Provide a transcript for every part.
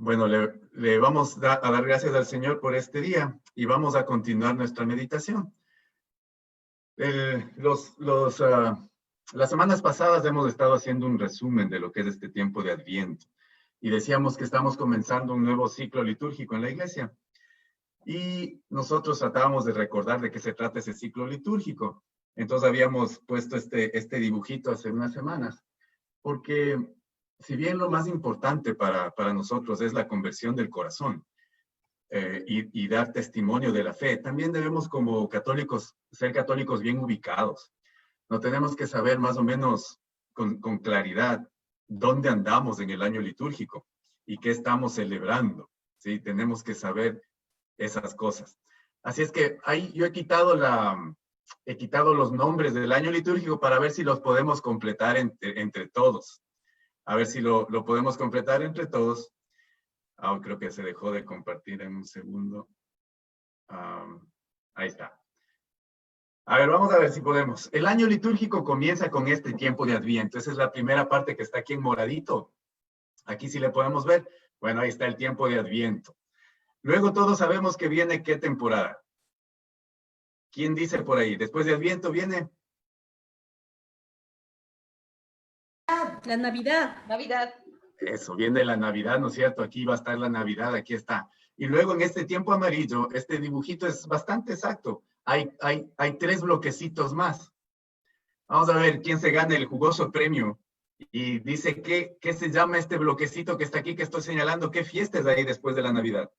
Bueno, le vamos a dar gracias al Señor por este día y vamos a continuar nuestra meditación. Las semanas pasadas hemos estado haciendo un resumen de lo que es este tiempo de Adviento y decíamos que estamos comenzando un nuevo ciclo litúrgico en la iglesia y nosotros tratábamos de recordar de qué se trata ese ciclo litúrgico. Entonces habíamos puesto este dibujito hace unas semanas porque si bien lo más importante para nosotros es la conversión del corazón y dar testimonio de la fe, también debemos como católicos ser católicos bien ubicados. No tenemos que saber más o menos con claridad dónde andamos en el año litúrgico y qué estamos celebrando. ¿Sí? Tenemos que saber esas cosas. Así es que ahí yo he quitado los nombres del año litúrgico para ver si los podemos completar entre todos. A ver si lo podemos completar entre todos. Creo que se dejó de compartir en un segundo. Ahí está. A ver, vamos a ver si podemos. El año litúrgico comienza con este tiempo de Adviento. Esa es la primera parte que está aquí en moradito. Aquí sí le podemos ver. Bueno, ahí está el tiempo de Adviento. Luego todos sabemos que viene ¿qué temporada? ¿Quién dice por ahí? Después de Adviento viene... La Navidad. Navidad. Eso, viene la Navidad, ¿no es cierto? Aquí va a estar la Navidad, aquí está. Y luego en este tiempo amarillo, este dibujito es bastante exacto. Hay 3 bloquecitos más. Vamos a ver quién se gana el jugoso premio. Y dice, ¿qué se llama este bloquecito que está aquí, que estoy señalando? ¿Qué fiesta es ahí después de la Navidad?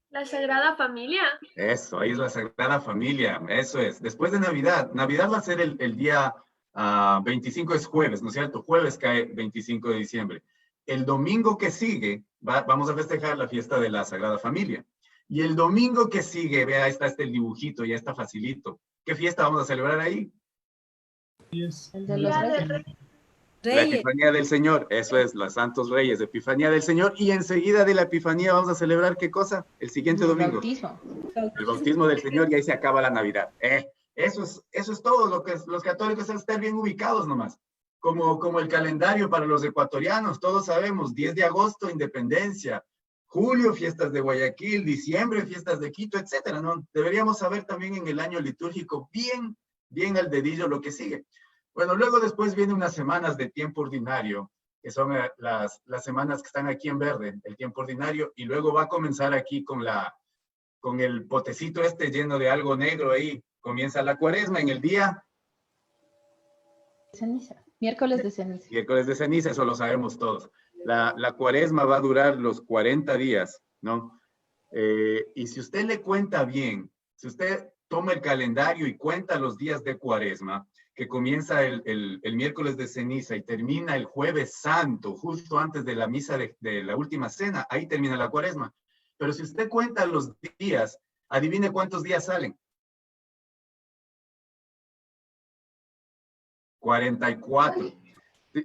La Sagrada Familia. Eso, ahí es la Sagrada Familia, eso es. Después de Navidad, Navidad va a ser el día 25, es jueves, ¿no es cierto? Jueves cae 25 de diciembre. El domingo que sigue, vamos a festejar la fiesta de la Sagrada Familia. Y el domingo que sigue, vea, ahí está este dibujito, ya está facilito. ¿Qué fiesta vamos a celebrar ahí? El de los Reyes. La Epifanía del Señor, eso es, los Santos Reyes, Epifanía del Señor. Y enseguida de la Epifanía vamos a celebrar, ¿qué cosa? El siguiente domingo. Bautismo. El bautismo del Señor y ahí se acaba la Navidad. Eso es todo lo que los católicos están bien ubicados nomás. Como el calendario para los ecuatorianos, todos sabemos, 10 de agosto, independencia, julio, fiestas de Guayaquil, diciembre, fiestas de Quito, etcétera, ¿no? Deberíamos saber también en el año litúrgico bien al dedillo lo que sigue. Bueno, luego después vienen unas semanas de tiempo ordinario, que son las semanas que están aquí en verde, el tiempo ordinario, y luego va a comenzar aquí con el potecito este lleno de algo negro ahí. Comienza la cuaresma en el día... Ceniza. Miércoles de ceniza. Miércoles de ceniza, eso lo sabemos todos. La cuaresma va a durar los 40 días, ¿no? Y si usted le cuenta bien, si usted toma el calendario y cuenta los días de cuaresma, que comienza el miércoles de ceniza y termina el jueves santo, justo antes de la misa de la última cena, ahí termina la cuaresma. Pero si usted cuenta los días, adivine cuántos días salen. 44.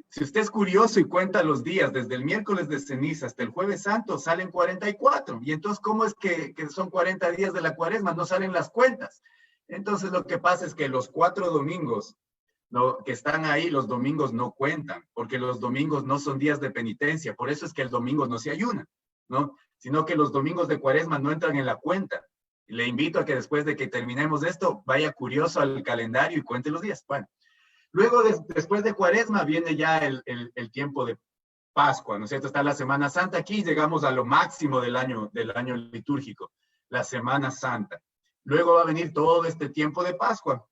Si usted es curioso y cuenta los días desde el miércoles de ceniza hasta el jueves santo, salen 44. Y entonces, ¿cómo es que son 40 días de la cuaresma? No salen las cuentas. Entonces, lo que pasa es que los 4 domingos que están ahí, los domingos no cuentan, porque los domingos no son días de penitencia. Por eso es que el domingo no se ayuna, ¿no? Sino que los domingos de cuaresma no entran en la cuenta. Le invito a que después de que terminemos esto, vaya curioso al calendario y cuente los días. Bueno. Luego, después de Cuaresma, viene ya el tiempo de Pascua, ¿no es cierto? Está la Semana Santa. Aquí llegamos a lo máximo del año litúrgico, la Semana Santa. Luego va a venir todo este tiempo de Pascua.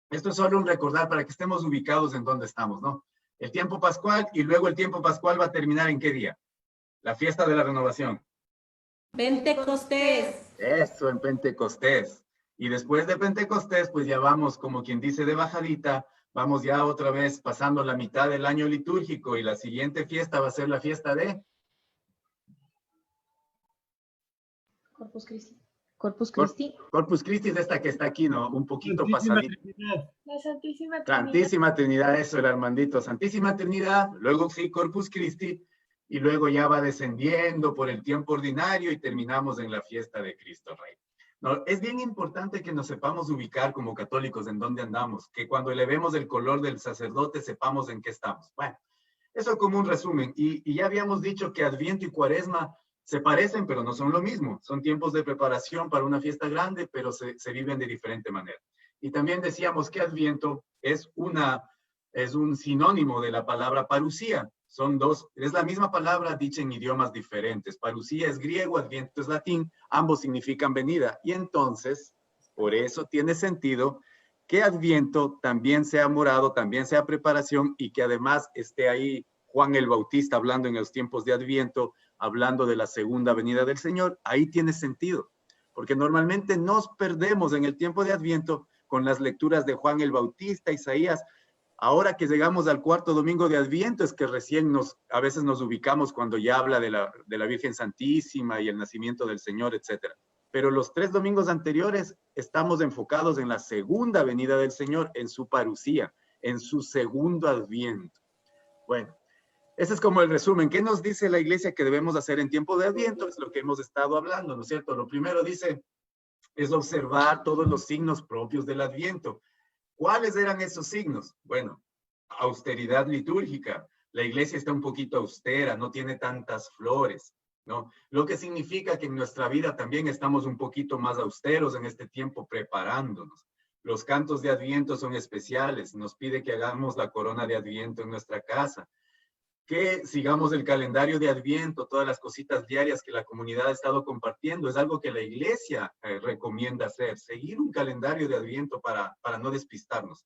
Esto es solo un recordar para que estemos ubicados en donde estamos, ¿no? El tiempo pascual, y luego el tiempo pascual va a terminar ¿en qué día? La fiesta de la renovación. Pentecostés. Eso, en Pentecostés. Y después de Pentecostés, pues ya vamos, como quien dice, de bajadita. Vamos ya otra vez pasando la mitad del año litúrgico y la siguiente fiesta va a ser la fiesta de... Corpus Christi. Corpus Christi. Corpus Christi es esta que está aquí, ¿no? Un poquito pasadita. La Santísima Trinidad. Santísima Trinidad, eso el Armandito. Santísima Trinidad, luego sí, Corpus Christi, y luego ya va descendiendo por el tiempo ordinario y terminamos en la fiesta de Cristo Rey. No, es bien importante que nos sepamos ubicar como católicos en dónde andamos, que cuando elevemos el color del sacerdote sepamos en qué estamos. Bueno, Eso como un resumen. Y ya habíamos dicho que Adviento y Cuaresma se parecen, pero no son lo mismo. Son tiempos de preparación para una fiesta grande, pero se viven de diferente manera. Y también decíamos que Adviento es un sinónimo de la palabra parusía. Es la misma palabra dicha en idiomas diferentes. Parusía es griego, Adviento es latín, ambos significan venida. Y entonces, por eso tiene sentido que Adviento también sea morado, también sea preparación y que además esté ahí Juan el Bautista hablando en los tiempos de Adviento, hablando de la segunda venida del Señor. Ahí tiene sentido, porque normalmente nos perdemos en el tiempo de Adviento con las lecturas de Juan el Bautista, Isaías. Ahora que llegamos al cuarto domingo de Adviento es que recién a veces nos ubicamos cuando ya habla de la Virgen Santísima y el nacimiento del Señor, etcétera. Pero los 3 domingos anteriores estamos enfocados en la segunda venida del Señor, en su parusía, en su segundo Adviento. Bueno, ese es como el resumen. ¿Qué nos dice la iglesia que debemos hacer en tiempo de Adviento? Es lo que hemos estado hablando, ¿no es cierto? Lo primero dice, es observar todos los signos propios del Adviento. ¿Cuáles eran esos signos? Bueno, austeridad litúrgica. La iglesia está un poquito austera, no tiene tantas flores, ¿no? Lo que significa que en nuestra vida también estamos un poquito más austeros en este tiempo preparándonos. Los cantos de Adviento son especiales, nos pide que hagamos la corona de Adviento en nuestra casa, que sigamos el calendario de Adviento, todas las cositas diarias que la comunidad ha estado compartiendo, es algo que la iglesia recomienda hacer, seguir un calendario de Adviento para no despistarnos,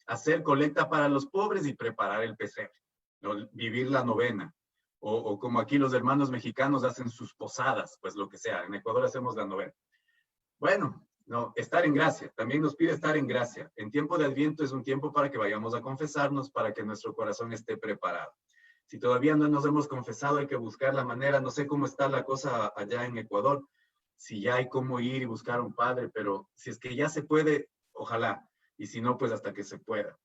hacer colecta para los pobres y preparar el pesebre, ¿no? Vivir la novena, o como aquí los hermanos mexicanos hacen sus posadas, pues lo que sea, en Ecuador hacemos la novena. Bueno, no, estar en gracia, también nos pide estar en gracia. En tiempo de Adviento es un tiempo para que vayamos a confesarnos, para que nuestro corazón esté preparado. Si todavía no nos hemos confesado, hay que buscar la manera. No sé cómo está la cosa allá en Ecuador, si ya hay cómo ir y buscar un padre, pero si es que ya se puede, ojalá. Y si no, pues hasta que se pueda.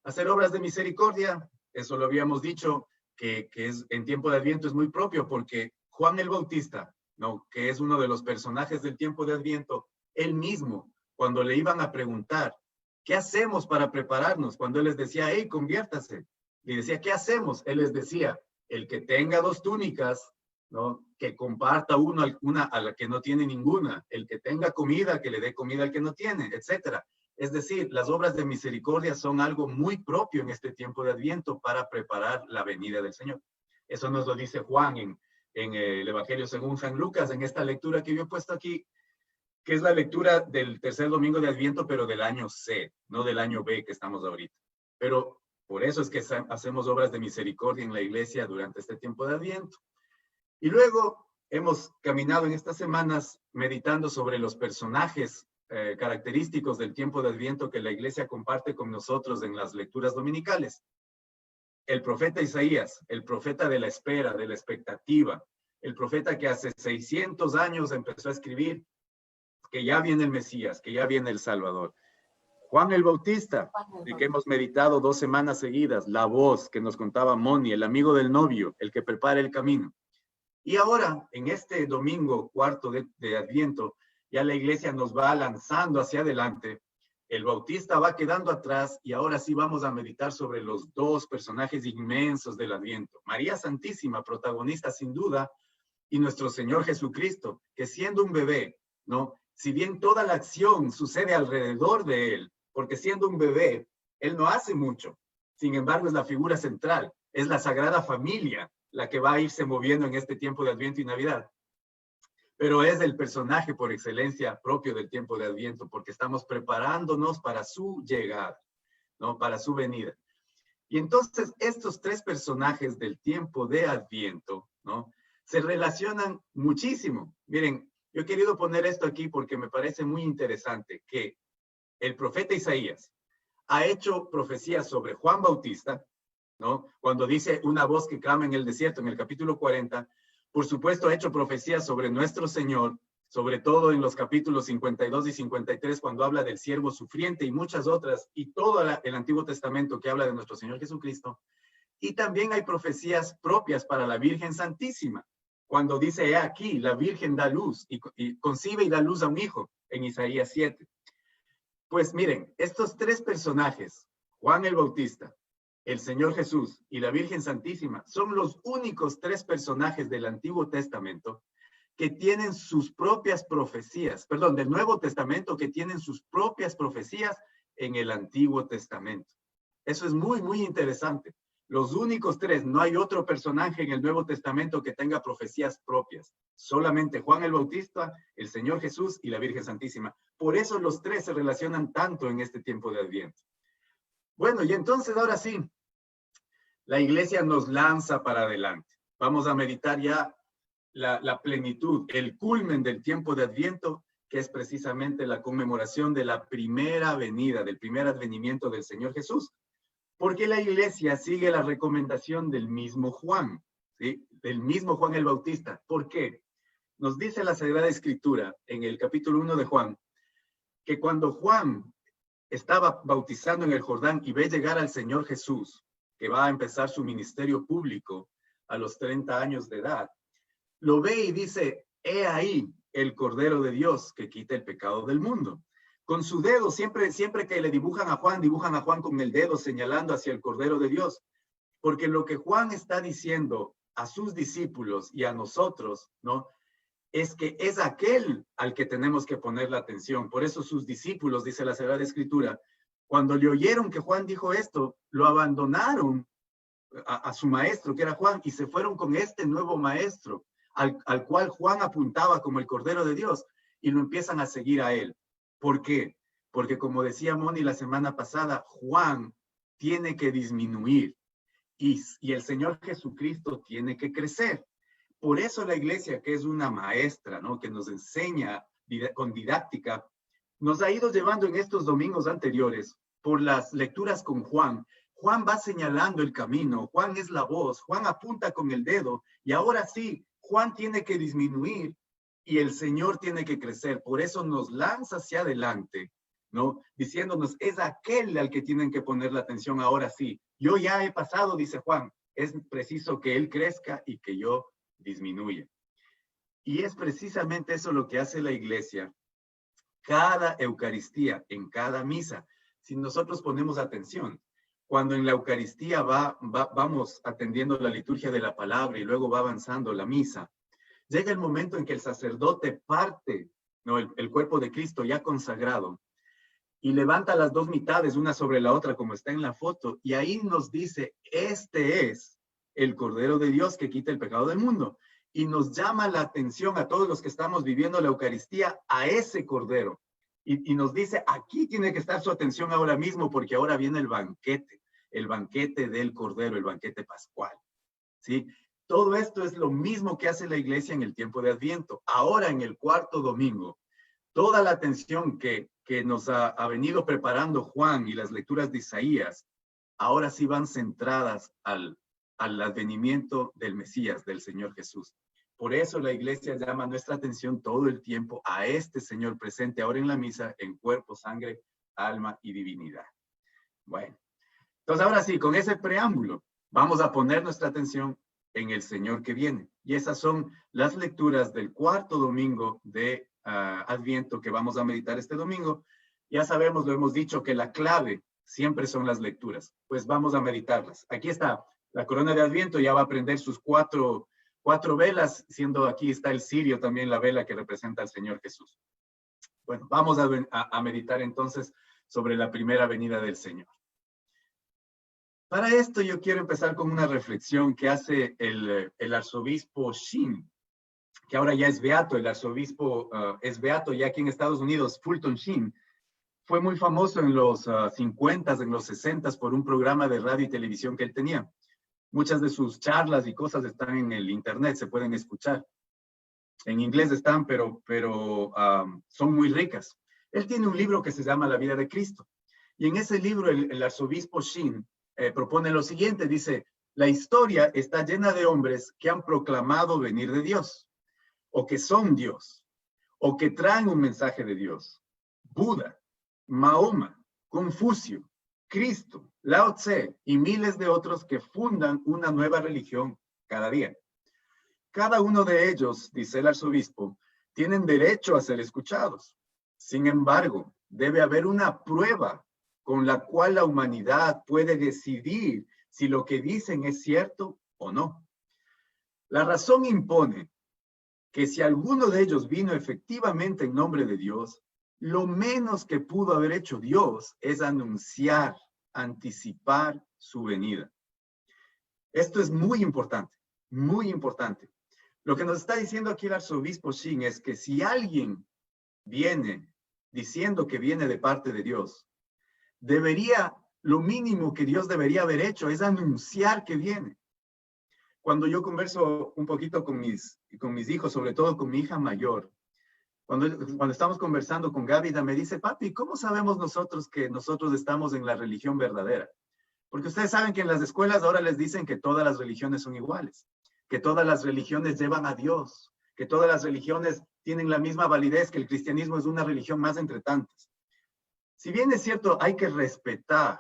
Hacer obras de misericordia, eso lo habíamos dicho, que es en tiempo de Adviento es muy propio, porque Juan el Bautista, ¿no? Que es uno de los personajes del tiempo de Adviento, él mismo, cuando le iban a preguntar, ¿qué hacemos para prepararnos? Cuando él les decía, hey, conviértase. Le decía, ¿qué hacemos? Él les decía, el que tenga 2 túnicas, ¿no? Que comparta una a la que no tiene ninguna. El que tenga comida, que le dé comida al que no tiene, etcétera. Es decir, las obras de misericordia son algo muy propio en este tiempo de Adviento para preparar la venida del Señor. Eso nos lo dice Juan en el Evangelio según San Lucas, en esta lectura que yo he puesto aquí, que es la lectura del tercer domingo de Adviento, pero del año C, no del año B que estamos ahorita. Pero por eso es que hacemos obras de misericordia en la iglesia durante este tiempo de Adviento. Y luego hemos caminado en estas semanas meditando sobre los personajes característicos del tiempo de Adviento que la iglesia comparte con nosotros en las lecturas dominicales. El profeta Isaías, el profeta de la espera, de la expectativa, el profeta que hace 600 años empezó a escribir que ya viene el Mesías, que ya viene el Salvador. Juan el Bautista, de que hemos meditado 2 semanas seguidas, la voz que nos contaba Moni, el amigo del novio, el que prepara el camino. Y ahora, en este domingo cuarto de Adviento, ya la iglesia nos va lanzando hacia adelante, el Bautista va quedando atrás y ahora sí vamos a meditar sobre los 2 personajes inmensos del Adviento. María Santísima, protagonista sin duda, y nuestro Señor Jesucristo, que siendo un bebé, ¿no? Si bien toda la acción sucede alrededor de él, porque siendo un bebé, él no hace mucho. Sin embargo, es la figura central, es la Sagrada Familia la que va a irse moviendo en este tiempo de Adviento y Navidad. Pero es el personaje por excelencia propio del tiempo de Adviento, porque estamos preparándonos para su llegada, ¿no? Para su venida. Y entonces estos 3 personajes del tiempo de Adviento, ¿no? Se relacionan muchísimo. Miren, yo he querido poner esto aquí porque me parece muy interesante que el profeta Isaías ha hecho profecías sobre Juan Bautista, ¿no? Cuando dice una voz que clama en el desierto, en el capítulo 40, por supuesto ha hecho profecías sobre nuestro Señor, sobre todo en los capítulos 52 y 53, cuando habla del siervo sufriente y muchas otras, y todo el Antiguo Testamento que habla de nuestro Señor Jesucristo. Y también hay profecías propias para la Virgen Santísima, cuando dice, he aquí, la Virgen da luz y concibe y da luz a un hijo, en Isaías 7. Pues miren, estos 3 personajes, Juan el Bautista, el Señor Jesús y la Virgen Santísima son los únicos tres personajes del Antiguo Testamento que tienen sus propias profecías, perdón, del Nuevo Testamento que tienen sus propias profecías en el Antiguo Testamento. Eso es muy, muy interesante. Los únicos tres, no hay otro personaje en el Nuevo Testamento que tenga profecías propias. Solamente Juan el Bautista, el Señor Jesús y la Virgen Santísima. Por eso los tres se relacionan tanto en este tiempo de Adviento. Bueno, y entonces ahora sí, la iglesia nos lanza para adelante. Vamos a meditar ya la plenitud, el culmen del tiempo de Adviento, que es precisamente la conmemoración de la primera venida, del primer advenimiento del Señor Jesús. Porque la iglesia sigue la recomendación del mismo Juan, ¿sí? Del mismo Juan el Bautista. ¿Por qué? Nos dice la Sagrada Escritura en el capítulo 1 de Juan, que cuando Juan estaba bautizando en el Jordán y ve llegar al Señor Jesús, que va a empezar su ministerio público a los 30 años de edad, lo ve y dice, he ahí el Cordero de Dios que quita el pecado del mundo. Con su dedo, siempre que le dibujan a Juan con el dedo señalando hacia el Cordero de Dios. Porque lo que Juan está diciendo a sus discípulos y a nosotros, ¿no? Es que es aquel al que tenemos que poner la atención. Por eso sus discípulos, dice la Sagrada Escritura, cuando le oyeron que Juan dijo esto, lo abandonaron a su maestro, que era Juan, y se fueron con este nuevo maestro, al cual Juan apuntaba como el Cordero de Dios, y lo empiezan a seguir a él. ¿Por qué? Porque como decía Moni la semana pasada, Juan tiene que disminuir y el Señor Jesucristo tiene que crecer. Por eso la iglesia, que es una maestra, ¿no? Que nos enseña con didáctica, nos ha ido llevando en estos domingos anteriores por las lecturas con Juan. Juan va señalando el camino, Juan es la voz, Juan apunta con el dedo y ahora sí, Juan tiene que disminuir y el Señor tiene que crecer. Por eso nos lanza hacia adelante, ¿no? Diciéndonos, es aquel al que tienen que poner la atención ahora sí. Yo ya he pasado, dice Juan, es preciso que él crezca y que yo disminuya. Y es precisamente eso lo que hace la iglesia. Cada Eucaristía, en cada misa, si nosotros ponemos atención, cuando en la Eucaristía vamos atendiendo la liturgia de la palabra y luego va avanzando la misa, llega el momento en que el sacerdote parte, ¿no? el cuerpo de Cristo ya consagrado y levanta las dos mitades una sobre la otra como está en la foto y ahí nos dice, este es el Cordero de Dios que quita el pecado del mundo. Y nos llama la atención a todos los que estamos viviendo la Eucaristía a ese Cordero. Y nos dice, aquí tiene que estar su atención ahora mismo porque ahora viene el banquete del Cordero, el banquete pascual. ¿Sí? Todo esto es lo mismo que hace la iglesia en el tiempo de Adviento. Ahora en el cuarto domingo, toda la atención que nos ha venido preparando Juan y las lecturas de Isaías, ahora sí van centradas al advenimiento del Mesías, del Señor Jesús. Por eso la iglesia llama nuestra atención todo el tiempo a este Señor presente ahora en la misa en cuerpo, sangre, alma y divinidad. Bueno, entonces ahora sí, con ese preámbulo, vamos a poner nuestra atención en el Señor que viene. Y esas son las lecturas del cuarto domingo de Adviento que vamos a meditar este domingo. Ya sabemos, lo hemos dicho, que la clave siempre son las lecturas. Pues vamos a meditarlas. Aquí está la corona de Adviento, ya va a prender sus cuatro velas, siendo aquí está el cirio también, la vela que representa al Señor Jesús. Bueno, vamos a meditar entonces sobre la primera venida del Señor. Para esto yo quiero empezar con una reflexión que hace el arzobispo Sheen, que ahora ya es beato. El arzobispo es beato ya aquí en Estados Unidos. Fulton Sheen fue muy famoso en los 50s, en los 60s por un programa de radio y televisión que él tenía. Muchas de sus charlas y cosas están en el internet, se pueden escuchar. En inglés están, pero son muy ricas. Él tiene un libro que se llama La vida de Cristo. Y en ese libro el arzobispo Sheen propone lo siguiente, dice, la historia está llena de hombres que han proclamado venir de Dios, o que son Dios, o que traen un mensaje de Dios. Buda, Mahoma, Confucio, Cristo, Lao Tse y miles de otros que fundan una nueva religión cada día. Cada uno de ellos, dice el arzobispo, tienen derecho a ser escuchados. Sin embargo, debe haber una prueba con la cual la humanidad puede decidir si lo que dicen es cierto o no. La razón impone que si alguno de ellos vino efectivamente en nombre de Dios, lo menos que pudo haber hecho Dios es anunciar, anticipar su venida. Esto es muy importante, muy importante. Lo que nos está diciendo aquí el arzobispo Shin es que si alguien viene diciendo que viene de parte de Dios, lo mínimo que Dios debería haber hecho es anunciar que viene. Cuando yo converso un poquito con mis hijos, sobre todo con mi hija mayor, cuando estamos conversando con Gávida, me dice, papi, ¿cómo sabemos nosotros que nosotros estamos en la religión verdadera? Porque ustedes saben que en las escuelas ahora les dicen que todas las religiones son iguales, que todas las religiones llevan a Dios, que todas las religiones tienen la misma validez, que el cristianismo es una religión más entre tantas. Si bien es cierto, hay que respetar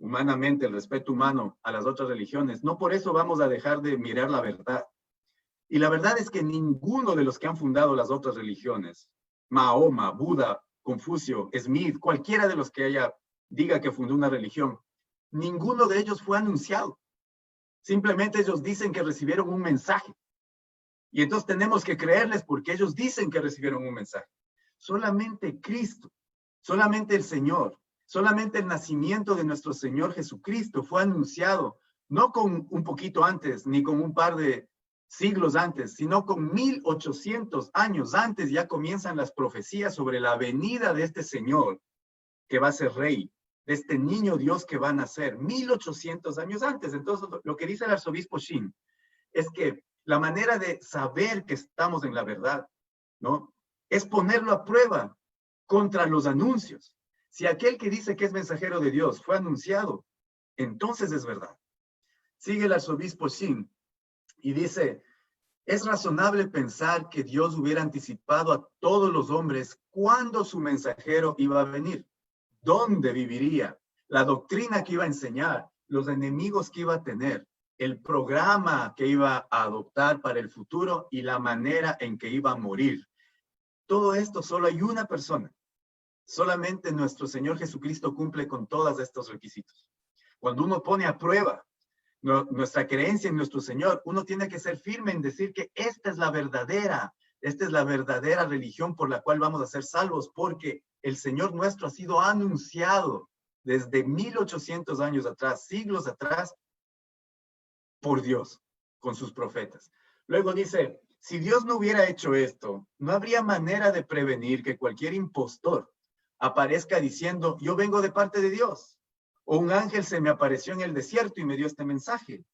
humanamente, el respeto humano a las otras religiones, no por eso vamos a dejar de mirar la verdad. Y la verdad es que ninguno de los que han fundado las otras religiones, Mahoma, Buda, Confucio, Smith, cualquiera de los que diga que fundó una religión, ninguno de ellos fue anunciado. Simplemente ellos dicen que recibieron un mensaje. Y entonces tenemos que creerles porque ellos dicen que recibieron un mensaje. Solamente Cristo, solamente el Señor, solamente el nacimiento de nuestro Señor Jesucristo fue anunciado, no con un poquito antes, ni con un par de siglos antes, sino con 1800 años antes ya comienzan las profecías sobre la venida de este Señor que va a ser rey, de este niño Dios que va a nacer, 1800 años antes. Entonces, lo que dice el arzobispo Shin es que la manera de saber que estamos en la verdad, ¿no?, es ponerlo a prueba contra los anuncios. Si aquel que dice que es mensajero de Dios fue anunciado, entonces es verdad. Sigue el arzobispo Shin y dice, es razonable pensar que Dios hubiera anticipado a todos los hombres cuándo su mensajero iba a venir, dónde viviría, la doctrina que iba a enseñar, los enemigos que iba a tener, el programa que iba a adoptar para el futuro y la manera en que iba a morir. Todo esto solo hay una persona. Solamente nuestro Señor Jesucristo cumple con todos estos requisitos. Cuando uno pone a prueba nuestra creencia en nuestro Señor, uno tiene que ser firme en decir que esta es la verdadera religión por la cual vamos a ser salvos, porque el Señor nuestro ha sido anunciado desde 1800 años atrás, siglos atrás, por Dios, con sus profetas. Luego dice, si Dios no hubiera hecho esto, no habría manera de prevenir que cualquier impostor aparezca diciendo, yo vengo de parte de Dios, o un ángel se me apareció en el desierto y me dio este mensaje.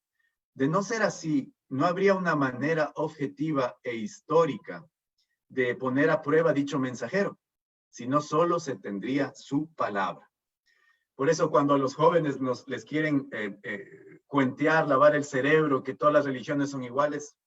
De no ser así, no habría una manera objetiva e histórica de poner a prueba dicho mensajero, sino solo se tendría su palabra. Por eso cuando a los jóvenes les quieren cuentear, lavar el cerebro, que todas las religiones son iguales,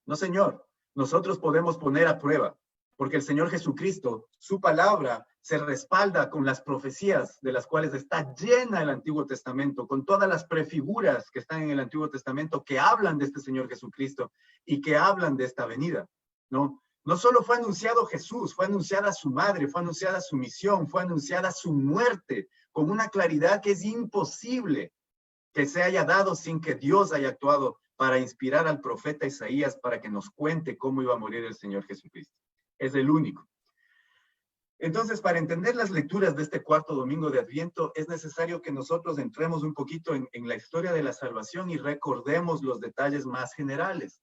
no, señor, nosotros podemos poner a prueba, porque el Señor Jesucristo, su palabra, se respalda con las profecías de las cuales está llena el Antiguo Testamento, con todas las prefiguras que están en el Antiguo Testamento que hablan de este Señor Jesucristo y que hablan de esta venida, ¿no? No solo fue anunciado Jesús, fue anunciada su madre, fue anunciada su misión, fue anunciada su muerte, con una claridad que es imposible que se haya dado sin que Dios haya actuado para inspirar al profeta Isaías para que nos cuente cómo iba a morir el Señor Jesucristo. Es el único. Entonces, para entender las lecturas de este cuarto domingo de Adviento, es necesario que nosotros entremos un poquito en la historia de la salvación y recordemos los detalles más generales.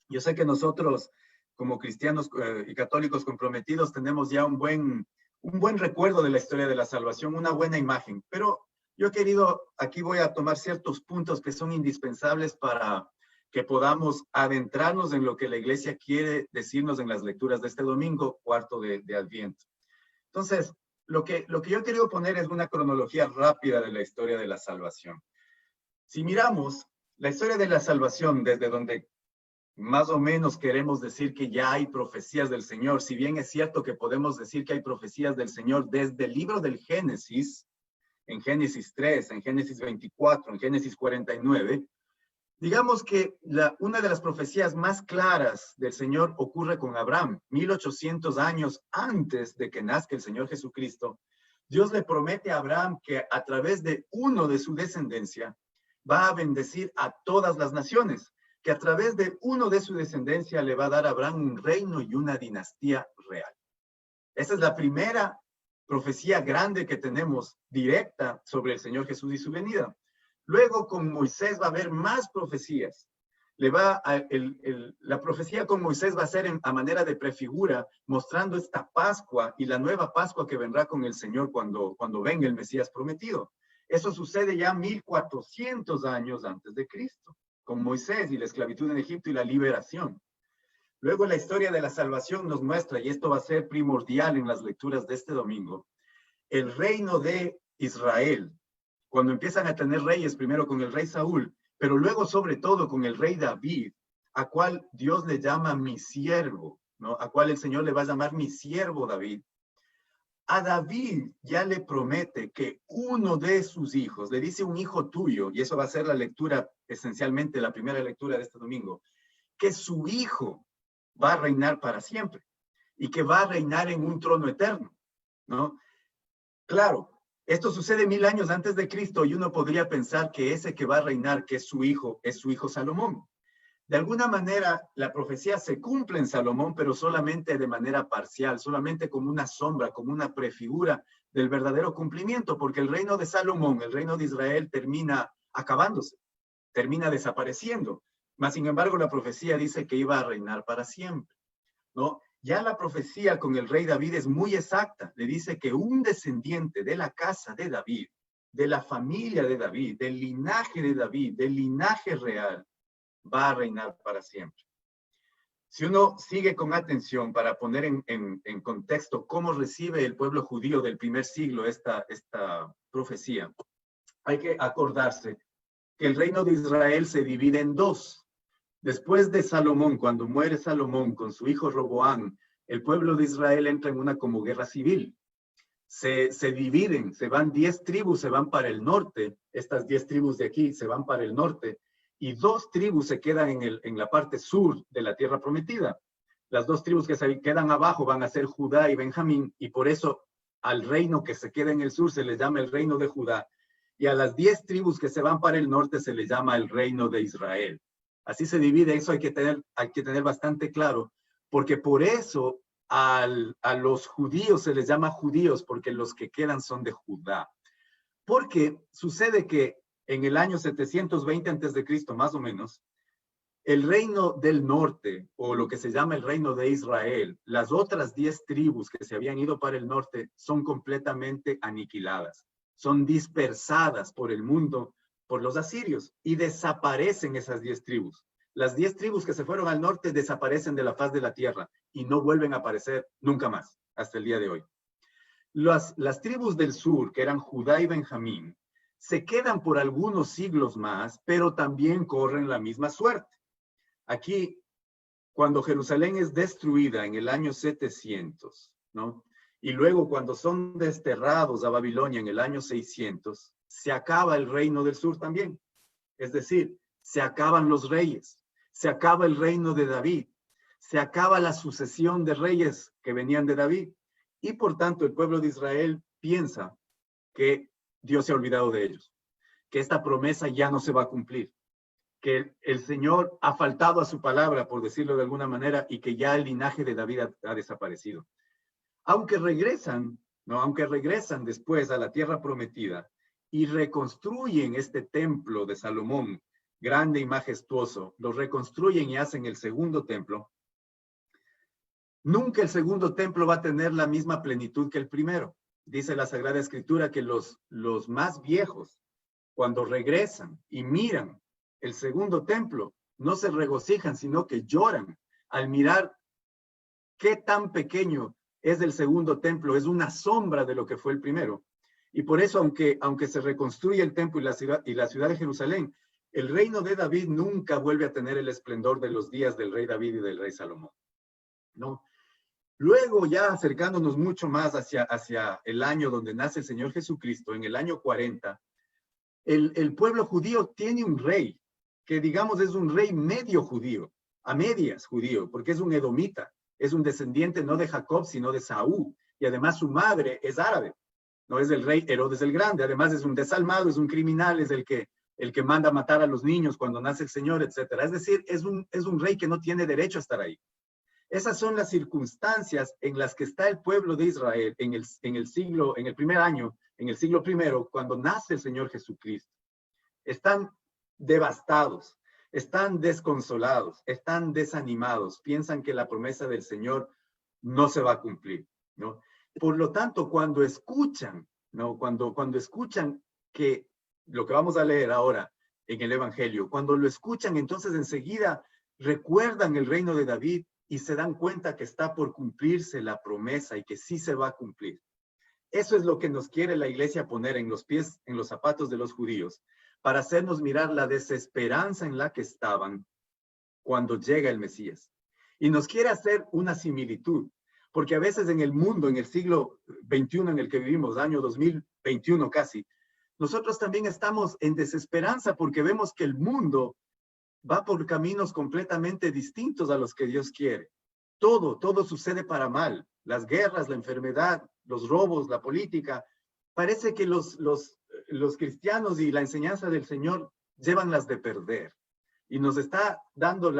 Yo sé que nosotros, como cristianos y católicos comprometidos, tenemos ya un buen recuerdo de la historia de la salvación, una buena imagen, pero yo he querido, aquí voy a tomar ciertos puntos que son indispensables para que podamos adentrarnos en lo que la Iglesia quiere decirnos en las lecturas de este domingo, cuarto de Adviento. Entonces, lo que yo he querido poner es una cronología rápida de la historia de la salvación. Si miramos la historia de la salvación desde donde más o menos queremos decir que ya hay profecías del Señor, si bien es cierto que podemos decir que hay profecías del Señor desde el libro del Génesis, en Génesis 3, en Génesis 24, en Génesis 49, digamos que una de las profecías más claras del Señor ocurre con Abraham, 1800 años antes de que nazca el Señor Jesucristo. Dios le promete a Abraham que a través de uno de su descendencia va a bendecir a todas las naciones, que a través de uno de su descendencia le va a dar a Abraham un reino y una dinastía real. Esa es la primera profecía grande que tenemos directa sobre el Señor Jesús y su venida. Luego con Moisés va a haber más profecías. La profecía con Moisés va a ser a manera de prefigura, mostrando esta Pascua y la nueva Pascua que vendrá con el Señor cuando venga el Mesías prometido. Eso sucede ya 1400 años antes de Cristo, con Moisés y la esclavitud en Egipto y la liberación. Luego la historia de la salvación nos muestra, y esto va a ser primordial en las lecturas de este domingo, el reino de Israel, cuando empiezan a tener reyes, primero con el rey Saúl, pero luego sobre todo con el rey David, a cual Dios le llama mi siervo, ¿no? A cual el Señor le va a llamar mi siervo David. A David ya le promete que uno de sus hijos, le dice un hijo tuyo, y eso va a ser la lectura, esencialmente la primera lectura de este domingo, que su hijo va a reinar para siempre y que va a reinar en un trono eterno, ¿no? Claro, esto sucede 1000 años antes de Cristo y uno podría pensar que ese que va a reinar, que es su hijo Salomón. De alguna manera, la profecía se cumple en Salomón, pero solamente de manera parcial, solamente como una sombra, como una prefigura del verdadero cumplimiento, porque el reino de Salomón, el reino de Israel, termina acabándose, termina desapareciendo. Mas, sin embargo, la profecía dice que iba a reinar para siempre, ¿no? Ya la profecía con el rey David es muy exacta. Le dice que un descendiente de la casa de David, de la familia de David, del linaje de David, del linaje real, va a reinar para siempre. Si uno sigue con atención para poner en contexto cómo recibe el pueblo judío del primer siglo esta profecía, hay que acordarse que el reino de Israel se divide en dos. Después de Salomón, cuando muere Salomón con su hijo Roboam, el pueblo de Israel entra en una como guerra civil. Se dividen, se van 10 tribus, se van para el norte. Estas 10 tribus de aquí se van para el norte. Y 2 tribus se quedan en la parte sur de la tierra prometida. Las 2 tribus que se quedan abajo van a ser Judá y Benjamín, y por eso al reino que se queda en el sur se le llama el reino de Judá, y a las 10 tribus que se van para el norte se le llama el reino de Israel. Así se divide, eso hay que tener bastante claro, porque por eso a los judíos se les llama judíos, porque los que quedan son de Judá. Porque sucede que en el año 720 a.C., más o menos, el reino del norte, o lo que se llama el reino de Israel, las otras 10 tribus que se habían ido para el norte, son completamente aniquiladas, son dispersadas por el mundo, por los asirios, y desaparecen esas 10 tribus. Las 10 tribus que se fueron al norte desaparecen de la faz de la tierra y no vuelven a aparecer nunca más, hasta el día de hoy. Las tribus del sur, que eran Judá y Benjamín, se quedan por algunos siglos más, pero también corren la misma suerte. Aquí, cuando Jerusalén es destruida en el año 700, ¿no? Y luego cuando son desterrados a Babilonia en el año 600, se acaba el reino del sur también. Es decir, se acaban los reyes, se acaba el reino de David, se acaba la sucesión de reyes que venían de David. Y por tanto el pueblo de Israel piensa que Dios se ha olvidado de ellos, que esta promesa ya no se va a cumplir, que el Señor ha faltado a su palabra, por decirlo de alguna manera, y que ya el linaje de David ha desaparecido. Aunque regresan, ¿no? Aunque regresan después a la tierra prometida y reconstruyen este templo de Salomón, grande y majestuoso, lo reconstruyen y hacen el segundo templo, nunca el segundo templo va a tener la misma plenitud que el primero. Dice la Sagrada Escritura que los más viejos, cuando regresan y miran el segundo templo, no se regocijan, sino que lloran al mirar qué tan pequeño es el segundo templo, es una sombra de lo que fue el primero. Y por eso, aunque se reconstruye el templo y la ciudad de Jerusalén, el reino de David nunca vuelve a tener el esplendor de los días del rey David y del rey Salomón, ¿no? Luego, ya acercándonos mucho más hacia el año donde nace el Señor Jesucristo, en el año 40, el pueblo judío tiene un rey, que digamos es un rey medio judío, a medias judío, porque es un edomita, es un descendiente no de Jacob, sino de Saúl, y además su madre es árabe. no es el rey Herodes el Grande. Además es un desalmado, es un criminal, es el que manda matar a los niños cuando nace el Señor, etc. Es decir, es un rey que no tiene derecho a estar ahí. Esas son las circunstancias en las que está el pueblo de Israel en el primer año, en el siglo primero, cuando nace el Señor Jesucristo. Están devastados, están desconsolados, están desanimados, piensan que la promesa del Señor no se va a cumplir, ¿no? Por lo tanto, cuando escuchan, ¿no? Cuando escuchan que lo que vamos a leer ahora en el Evangelio, cuando lo escuchan, entonces enseguida recuerdan el reino de David y se dan cuenta que está por cumplirse la promesa y que sí se va a cumplir. Eso es lo que nos quiere la iglesia poner en los pies, en los zapatos de los judíos, para hacernos mirar la desesperanza en la que estaban cuando llega el Mesías. Y nos quiere hacer una similitud, porque a veces en el mundo, en el siglo XXI en el que vivimos, año 2021 casi, nosotros también estamos en desesperanza porque vemos que el mundo va por caminos completamente distintos a los que Dios quiere. Todo sucede para mal. Las guerras, la enfermedad, los robos, la política. Parece que los cristianos y la enseñanza del Señor llevan las de perder. Y nos está dando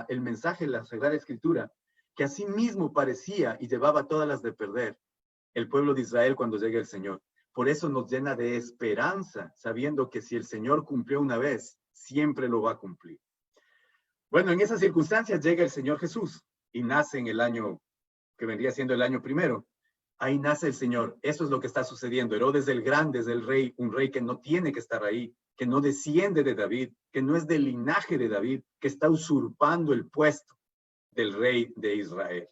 el mensaje de la Sagrada Escritura, que así mismo parecía y llevaba todas las de perder el pueblo de Israel cuando llegue el Señor. Por eso nos llena de esperanza, sabiendo que si el Señor cumplió una vez, siempre lo va a cumplir. Bueno, en esas circunstancias llega el Señor Jesús y nace en el año que vendría siendo el año primero. Ahí nace el Señor. Eso es lo que está sucediendo. Herodes el Grande es el rey, un rey que no tiene que estar ahí, que no desciende de David, que no es del linaje de David, que está usurpando el puesto del rey de Israel.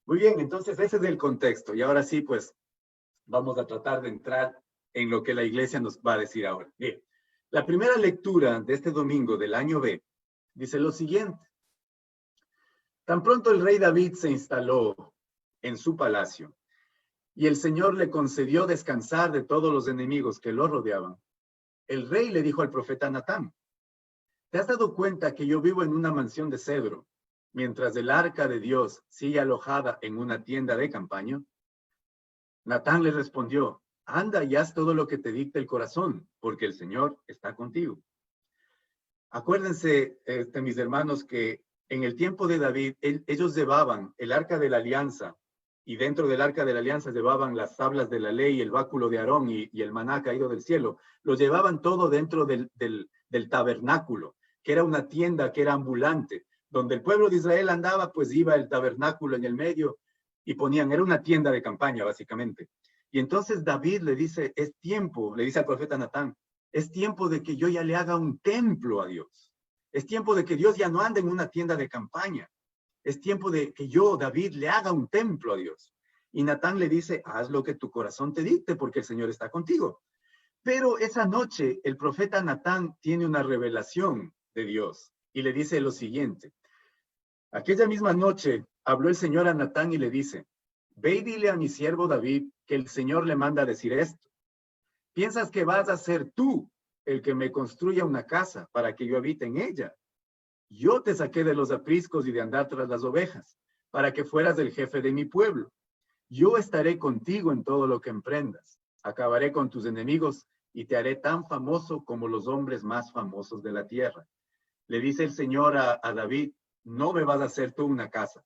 Muy bien, entonces ese es el contexto. Y ahora sí, pues, vamos a tratar de entrar en lo que la iglesia nos va a decir ahora. Bien, la primera lectura de este domingo del año B dice lo siguiente. Tan pronto el rey David se instaló en su palacio y el Señor le concedió descansar de todos los enemigos que lo rodeaban, el rey le dijo al profeta Natán, ¿te has dado cuenta que yo vivo en una mansión de cedro, mientras el arca de Dios sigue alojada en una tienda de campaña? Natán le respondió, anda y haz todo lo que te dicte el corazón, porque el Señor está contigo. Acuérdense, mis hermanos, que en el tiempo de David, ellos llevaban el arca de la alianza, y dentro del arca de la alianza llevaban las tablas de la ley, el báculo de Aarón y el maná caído del cielo. Lo llevaban todo dentro del tabernáculo, que era una tienda que era ambulante. Donde el pueblo de Israel andaba, pues iba el tabernáculo en el medio y ponían, era una tienda de campaña básicamente. Y entonces David le dice, es tiempo, le dice al profeta Natán, es tiempo de que yo ya le haga un templo a Dios. Es tiempo de que Dios ya no ande en una tienda de campaña. Es tiempo de que yo, David, le haga un templo a Dios. Y Natán le dice, haz lo que tu corazón te dicte porque el Señor está contigo. Pero esa noche el profeta Natán tiene una revelación de Dios y le dice lo siguiente. Aquella misma noche habló el Señor a Natán y le dice, ve y dile a mi siervo David que el Señor le manda a decir esto. ¿Piensas que vas a ser tú el que me construya una casa para que yo habite en ella? Yo te saqué de los apriscos y de andar tras las ovejas, para que fueras el jefe de mi pueblo. Yo estaré contigo en todo lo que emprendas. Acabaré con tus enemigos y te haré tan famoso como los hombres más famosos de la tierra. Le dice el Señor a David, no me vas a hacer tú una casa.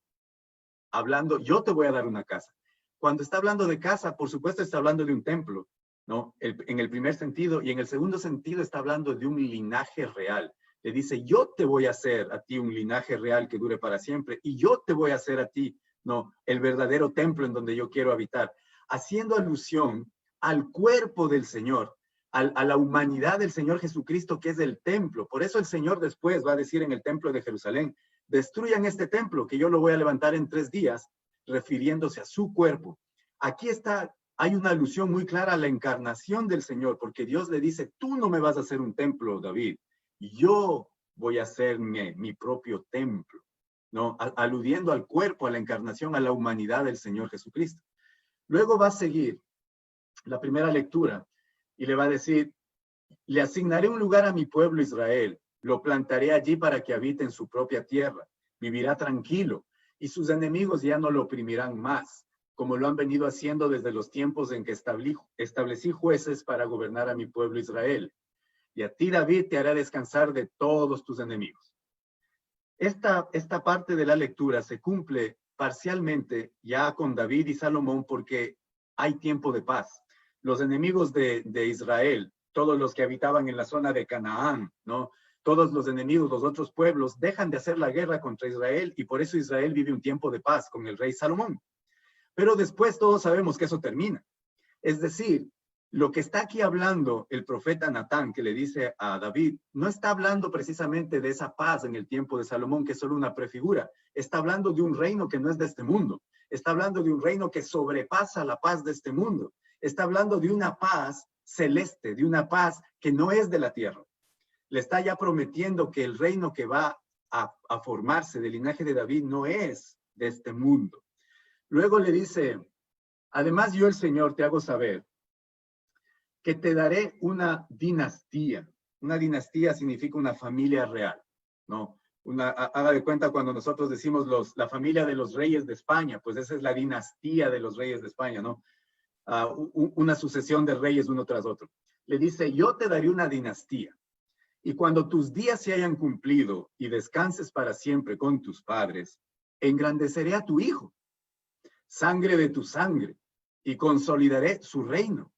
Hablando, yo te voy a dar una casa. Cuando está hablando de casa, por supuesto está hablando de un templo, ¿no? En el primer sentido, y en el segundo sentido está hablando de un linaje real. Le dice, yo te voy a hacer a ti un linaje real que dure para siempre, y yo te voy a hacer a ti, ¿no? El verdadero templo en donde yo quiero habitar. Haciendo alusión al cuerpo del Señor, a la humanidad del Señor Jesucristo, que es el templo. Por eso el Señor después va a decir en el templo de Jerusalén, destruyan este templo, que yo lo voy a levantar en 3 días, refiriéndose a su cuerpo. Aquí está, hay una alusión muy clara a la encarnación del Señor, porque Dios le dice, tú no me vas a hacer un templo, David, yo voy a hacer mi propio templo, ¿no? Aludiendo al cuerpo, a la encarnación, a la humanidad del Señor Jesucristo. Luego va a seguir la primera lectura y le va a decir, le asignaré un lugar a mi pueblo Israel, lo plantaré allí para que habite en su propia tierra, vivirá tranquilo y sus enemigos ya no lo oprimirán más. como lo han venido haciendo desde los tiempos en que establecí jueces para gobernar a mi pueblo Israel. Y a ti, David, te hará descansar de todos tus enemigos. Esta parte de la lectura se cumple parcialmente ya con David y Salomón porque hay tiempo de paz. Los enemigos de Israel, todos los que habitaban en la zona de Canaán, ¿no? Todos los enemigos, los otros pueblos, dejan de hacer la guerra contra Israel y por eso Israel vive un tiempo de paz con el rey Salomón. Pero después todos sabemos que eso termina. Es decir, lo que está aquí hablando el profeta Natán, que le dice a David, no está hablando precisamente de esa paz en el tiempo de Salomón, que es solo una prefigura. Está hablando de un reino que no es de este mundo. Está hablando de un reino que sobrepasa la paz de este mundo. Está hablando de una paz celeste, de una paz que no es de la tierra. Le está ya prometiendo que el reino que va a formarse del linaje de David no es de este mundo. Luego le dice, además yo el Señor te hago saber que te daré una dinastía. Una dinastía significa una familia real, ¿no? Haga de cuenta cuando nosotros decimos la familia de los reyes de España, pues esa es la dinastía de los reyes de España, ¿no? Una sucesión de reyes uno tras otro. Le dice, yo te daré una dinastía. Y cuando tus días se hayan cumplido y descanses para siempre con tus padres, engrandeceré a tu hijo, sangre de tu sangre, y consolidaré su reino.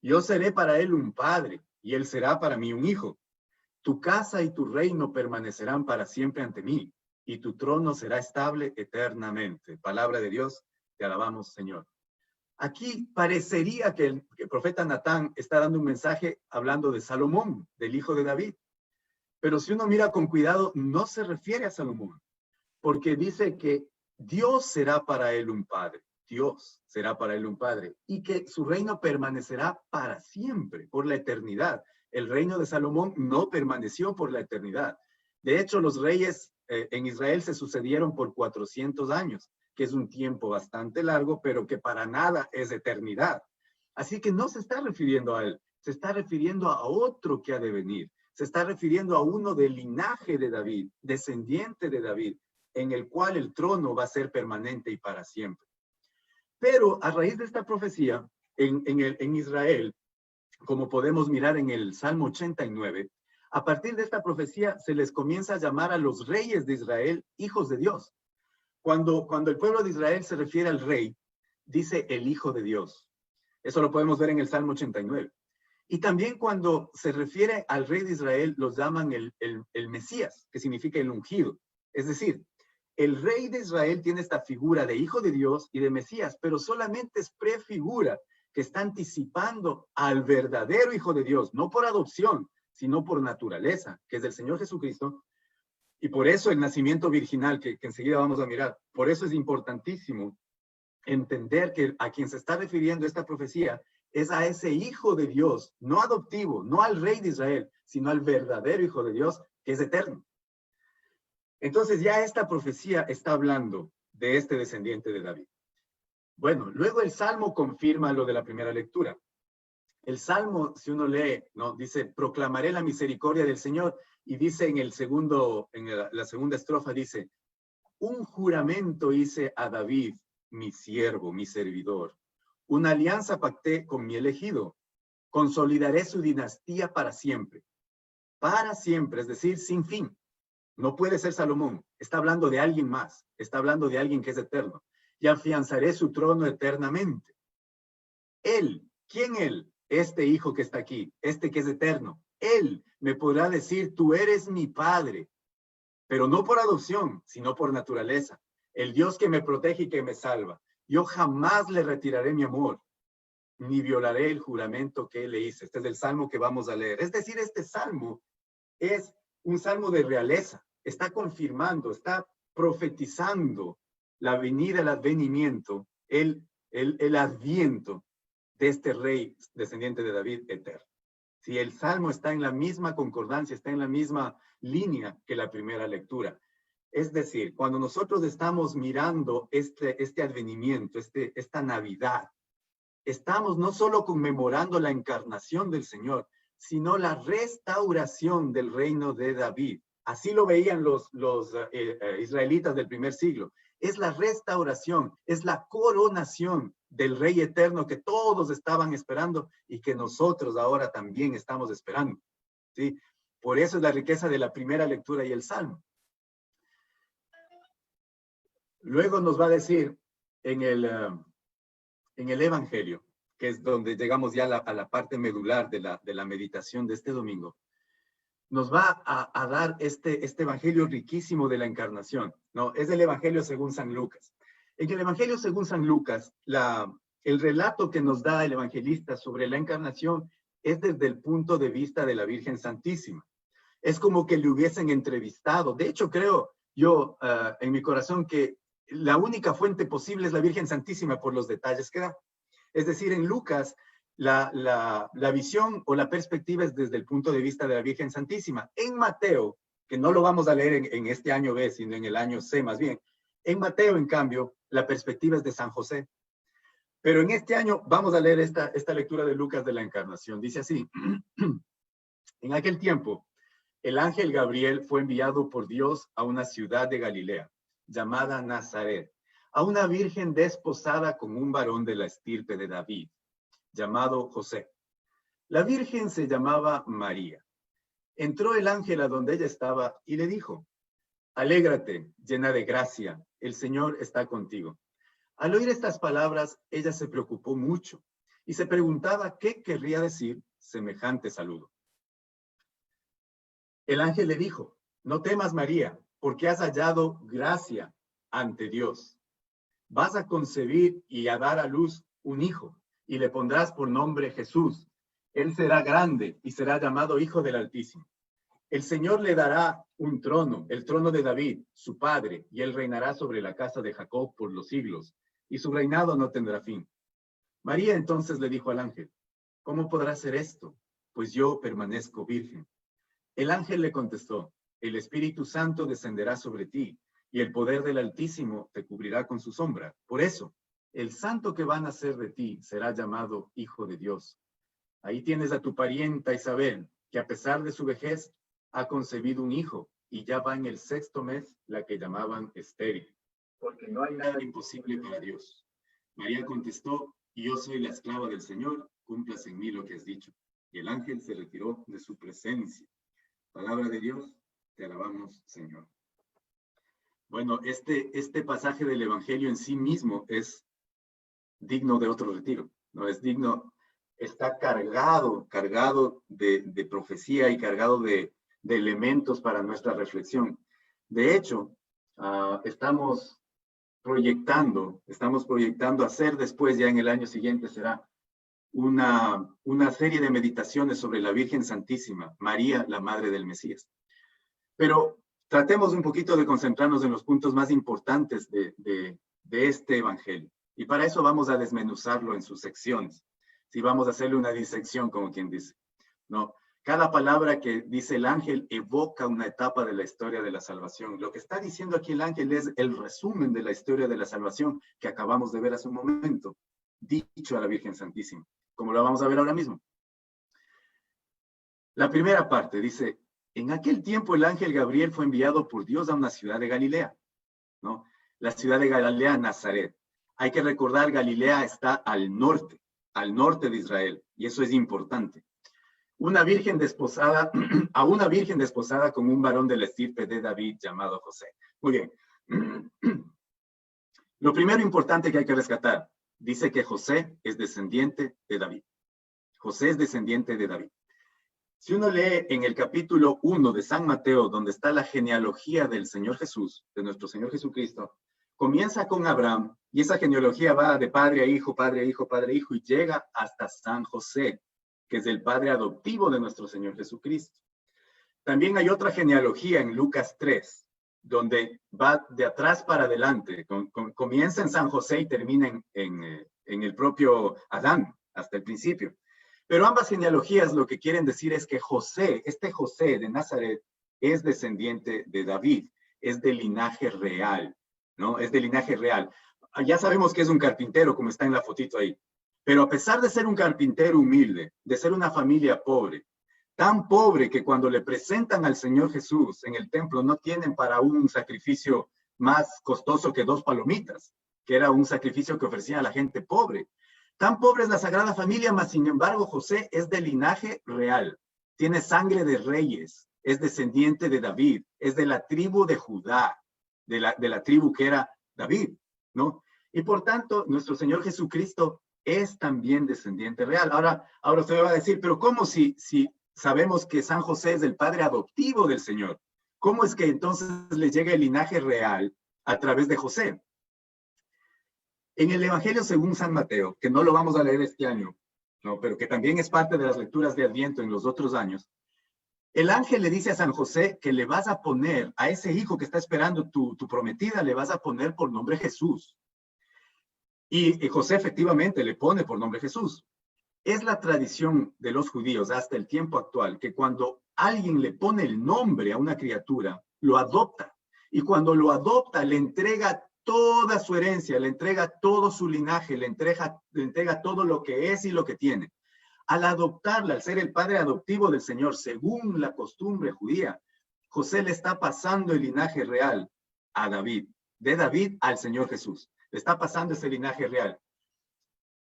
Yo seré para él un padre, y él será para mí un hijo. Tu casa y tu reino permanecerán para siempre ante mí, y tu trono será estable eternamente. Palabra de Dios, te alabamos, Señor. Aquí parecería que el profeta Natán está dando un mensaje hablando de Salomón, del hijo de David. Pero si uno mira con cuidado, no se refiere a Salomón, porque dice que Dios será para él un padre. Dios será para él un padre, y que su reino permanecerá para siempre, por la eternidad. El reino de Salomón no permaneció por la eternidad. De hecho, los reyes en Israel se sucedieron por 400 años, que es un tiempo bastante largo, pero que para nada es eternidad. Así que no se está refiriendo a él, se está refiriendo a otro que ha de venir. Se está refiriendo a uno del linaje de David, descendiente de David, en el cual el trono va a ser permanente y para siempre. Pero a raíz de esta profecía, en Israel, como podemos mirar en el Salmo 89, a partir de esta profecía se les comienza a llamar a los reyes de Israel hijos de Dios. Cuando el pueblo de Israel se refiere al rey, dice el hijo de Dios. Eso lo podemos ver en el Salmo 89. Y también cuando se refiere al rey de Israel, los llaman el Mesías, que significa el ungido. Es decir, el rey de Israel tiene esta figura de hijo de Dios y de Mesías, pero solamente es prefigura que está anticipando al verdadero hijo de Dios, no por adopción, sino por naturaleza, que es el Señor Jesucristo. Y por eso el nacimiento virginal, que enseguida vamos a mirar, por eso es importantísimo entender que a quien se está refiriendo esta profecía es a ese hijo de Dios, no adoptivo, no al rey de Israel, sino al verdadero hijo de Dios, que es eterno. Entonces ya esta profecía está hablando de este descendiente de David. Bueno, luego el Salmo confirma lo de la primera lectura. El Salmo, si uno lee, ¿no? Dice, proclamaré la misericordia del Señor, y dice en la segunda estrofa, dice, un juramento hice a David, mi siervo, mi servidor. Una alianza pacté con mi elegido. Consolidaré su dinastía para siempre. Para siempre, es decir, sin fin. No puede ser Salomón. Está hablando de alguien más. Está hablando de alguien que es eterno. Y afianzaré su trono eternamente. Él, ¿quién él? Este hijo que está aquí, este que es eterno. Él me podrá decir, tú eres mi padre. Pero no por adopción, sino por naturaleza. El Dios que me protege y que me salva. Yo jamás le retiraré mi amor, ni violaré el juramento que le hice. Este es el salmo que vamos a leer. Es decir, este salmo es un salmo de realeza. Está confirmando, está profetizando la venida, el advenimiento, el adviento de este rey descendiente de David eterno. Si el salmo está en la misma concordancia, está en la misma línea que la primera lectura. Es decir, cuando nosotros estamos mirando este advenimiento, esta Navidad, estamos no solo conmemorando la encarnación del Señor, sino la restauración del reino de David Así lo veían los israelitas del primer siglo. Es la restauración, es la coronación del Rey eterno que todos estaban esperando y que nosotros ahora también estamos esperando, ¿sí? Por eso es la riqueza de la primera lectura y el Salmo. Luego nos va a decir en el Evangelio, que es donde llegamos ya a la parte medular de la meditación de este domingo, nos va a dar este Evangelio riquísimo de la encarnación, ¿no? Es el Evangelio según San Lucas. En el Evangelio según San Lucas, el relato que nos da el evangelista sobre la encarnación es desde el punto de vista de la Virgen Santísima. Es como que le hubiesen entrevistado. De hecho, creo yo en mi corazón que la única fuente posible es la Virgen Santísima por los detalles que da. Es decir, en Lucas, la visión o la perspectiva es desde el punto de vista de la Virgen Santísima. En Mateo, que no lo vamos a leer en este año B, sino en el año C más bien, en Mateo, en cambio, la perspectiva es de San José. Pero en este año vamos a leer esta lectura de Lucas de la Encarnación. Dice así: en aquel tiempo, el ángel Gabriel fue enviado por Dios a una ciudad de Galilea, llamada Nazaret, a una virgen desposada con un varón de la estirpe de David, llamado José. La virgen se llamaba María. Entró el ángel a donde ella estaba y le dijo: alégrate, llena de gracia, el Señor está contigo. Al oír estas palabras, ella se preocupó mucho y se preguntaba qué querría decir semejante saludo. El ángel le dijo: no temas, María, porque has hallado gracia ante Dios. Vas a concebir y a dar a luz un hijo, y le pondrás por nombre Jesús. Él será grande y será llamado Hijo del Altísimo. El Señor le dará un trono, el trono de David, su padre, y él reinará sobre la casa de Jacob por los siglos, y su reinado no tendrá fin. María entonces le dijo al ángel: ¿cómo podrá ser esto? Pues yo permanezco virgen. El ángel le contestó: el Espíritu Santo descenderá sobre ti, y el poder del Altísimo te cubrirá con su sombra. Por eso, el santo que va a nacer de ti será llamado Hijo de Dios. Ahí tienes a tu parienta Isabel, que a pesar de su vejez ha concebido un hijo, y ya va en el 6º mes, la que llamaban estéril, porque no hay nada imposible para Dios. María contestó: yo soy la esclava del Señor, cúmplase en mí lo que has dicho. Y el ángel se retiró de su presencia. Palabra de Dios, te alabamos, Señor. Bueno, este pasaje del Evangelio en sí mismo es digno de otro retiro, ¿no? Es digno, está cargado de profecía y cargado de elementos para nuestra reflexión. De hecho, estamos proyectando hacer después, ya en el año siguiente será una serie de meditaciones sobre la Virgen Santísima, María, la Madre del Mesías. Pero tratemos un poquito de concentrarnos en los puntos más importantes de este Evangelio. Y para eso vamos a desmenuzarlo en sus secciones. Sí, vamos a hacerle una disección, como quien dice, ¿no? Cada palabra que dice el ángel evoca una etapa de la historia de la salvación. Lo que está diciendo aquí el ángel es el resumen de la historia de la salvación que acabamos de ver hace un momento, dicho a la Virgen Santísima, como lo vamos a ver ahora mismo. La primera parte dice: en aquel tiempo el ángel Gabriel fue enviado por Dios a una ciudad de Galilea, ¿no? La ciudad de Galilea, Nazaret. Hay que recordar, Galilea está al norte de Israel, y eso es importante. Una virgen desposada, a una virgen desposada con un varón de la estirpe de David llamado José. Muy bien. Lo primero importante que hay que rescatar, dice que José es descendiente de David. José es descendiente de David. Si uno lee en el capítulo 1 de San Mateo, donde está la genealogía del Señor Jesús, de nuestro Señor Jesucristo, comienza con Abraham, y esa genealogía va de padre a hijo, padre a hijo, padre a hijo, y llega hasta San José, que es el padre adoptivo de nuestro Señor Jesucristo. También hay otra genealogía en Lucas 3, donde va de atrás para adelante, comienza en San José y termina en el propio Adán, hasta el principio. Pero ambas genealogías lo que quieren decir es que José, este José de Nazaret, es descendiente de David, es de linaje real, ¿no? Es de linaje real. Ya sabemos que es un carpintero, como está en la fotito ahí. Pero a pesar de ser un carpintero humilde, de ser una familia pobre, tan pobre que cuando le presentan al Señor Jesús en el templo no tienen para un sacrificio más costoso que 2 palomitas, que era un sacrificio que ofrecía a la gente pobre. Tan pobre es la Sagrada Familia, mas sin embargo José es de linaje real, tiene sangre de reyes, es descendiente de David, es de la tribu de Judá, de la tribu que era David, ¿no? Y por tanto, nuestro Señor Jesucristo es también descendiente real. Ahora usted me va a decir, pero ¿cómo si sabemos que San José es el padre adoptivo del Señor? ¿Cómo es que entonces le llega el linaje real a través de José? En el Evangelio según San Mateo, que no lo vamos a leer este año, ¿no? Pero que también es parte de las lecturas de Adviento en los otros años, el ángel le dice a San José que le vas a poner a ese hijo que está esperando tu prometida, le vas a poner por nombre Jesús. Y José efectivamente le pone por nombre Jesús. Es la tradición de los judíos hasta el tiempo actual que cuando alguien le pone el nombre a una criatura, lo adopta. Y cuando lo adopta, le entrega toda su herencia, le entrega todo su linaje, le entrega todo lo que es y lo que tiene. Al adoptarla, al ser el padre adoptivo del Señor, según la costumbre judía, José le está pasando el linaje real a David, de David al Señor Jesús. Le está pasando ese linaje real.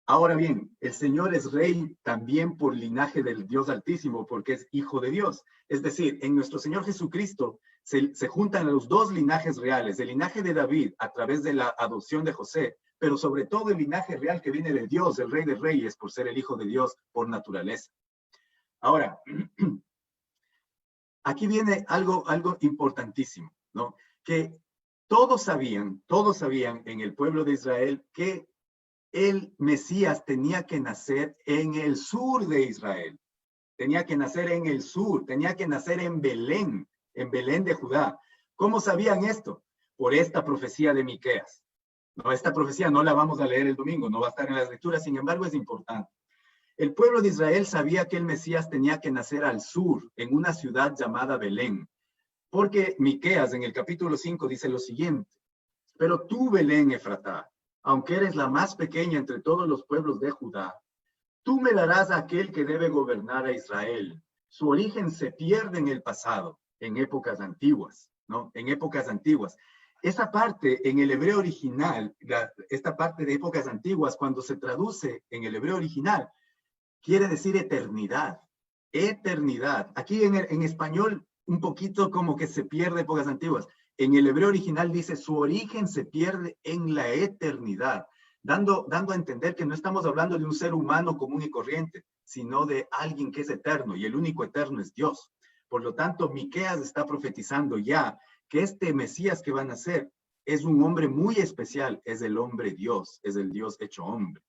Ahora bien, el Señor es rey también por linaje del Dios Altísimo, porque es hijo de Dios. Es decir, en nuestro Señor Jesucristo se juntan los 2 linajes reales, el linaje de David a través de la adopción de José, pero sobre todo el linaje real que viene de Dios, el Rey de Reyes, por ser el Hijo de Dios por naturaleza. Ahora, aquí viene algo importantísimo, ¿no? Que todos sabían en el pueblo de Israel que el Mesías tenía que nacer en el sur de Israel. Tenía que nacer en el sur, tenía que nacer en Belén de Judá. ¿Cómo sabían esto? Por esta profecía de Miqueas. No, esta profecía no la vamos a leer el domingo, no va a estar en las lecturas, sin embargo es importante. El pueblo de Israel sabía que el Mesías tenía que nacer al sur, en una ciudad llamada Belén, porque Miqueas en el capítulo 5 dice lo siguiente: pero tú, Belén Efratá, aunque eres la más pequeña entre todos los pueblos de Judá, tú me darás a aquel que debe gobernar a Israel. Su origen se pierde en el pasado, en épocas antiguas, ¿no? En épocas antiguas. Esa parte en el hebreo original, esta parte de épocas antiguas, cuando se traduce en el hebreo original, quiere decir eternidad. Eternidad. Aquí en español, un poquito como que se pierde épocas antiguas. En el hebreo original dice, su origen se pierde en la eternidad, dando a entender que no estamos hablando de un ser humano común y corriente, sino de alguien que es eterno, y el único eterno es Dios. Por lo tanto, Miqueas está profetizando ya que este Mesías que va a nacer es un hombre muy especial, es el hombre Dios, es el Dios hecho hombre.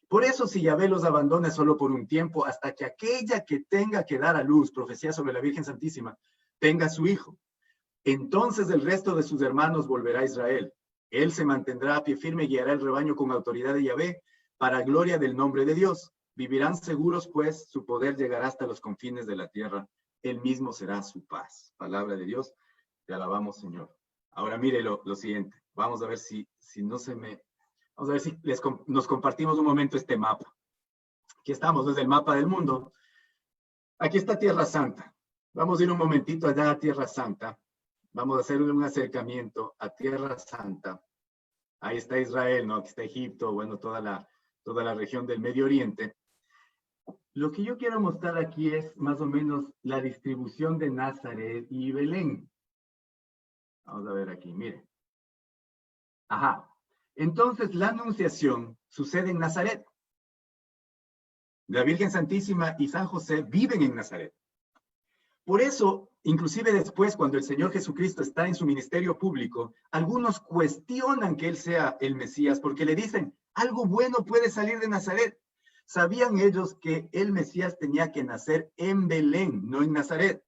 Por eso, si Yahvé los abandona solo por un tiempo, hasta que aquella que tenga que dar a luz, profecía sobre la Virgen Santísima, tenga su hijo, entonces el resto de sus hermanos volverá a Israel. Él se mantendrá a pie firme y guiará el rebaño con autoridad de Yahvé, para gloria del nombre de Dios. Vivirán seguros, pues su poder llegará hasta los confines de la tierra. Él mismo será su paz. Palabra de Dios. Te alabamos, Señor. Ahora mire lo siguiente. Vamos a ver si no se me... Vamos a ver si nos compartimos un momento este mapa. Aquí estamos desde el mapa del mundo. Aquí está Tierra Santa. Vamos a ir un momentito allá a Tierra Santa. Vamos a hacer un acercamiento a Tierra Santa. Ahí está Israel, ¿no? Aquí está Egipto, bueno, toda la región del Medio Oriente. Lo que yo quiero mostrar aquí es más o menos la distribución de Nazaret y Belén. Vamos a ver aquí, mire. Ajá. Entonces, la anunciación sucede en Nazaret. La Virgen Santísima y San José viven en Nazaret. Por eso, inclusive después, cuando el Señor Jesucristo está en su ministerio público, algunos cuestionan que Él sea el Mesías porque le dicen, algo bueno puede salir de Nazaret. Sabían ellos que el Mesías tenía que nacer en Belén, no en Nazaret.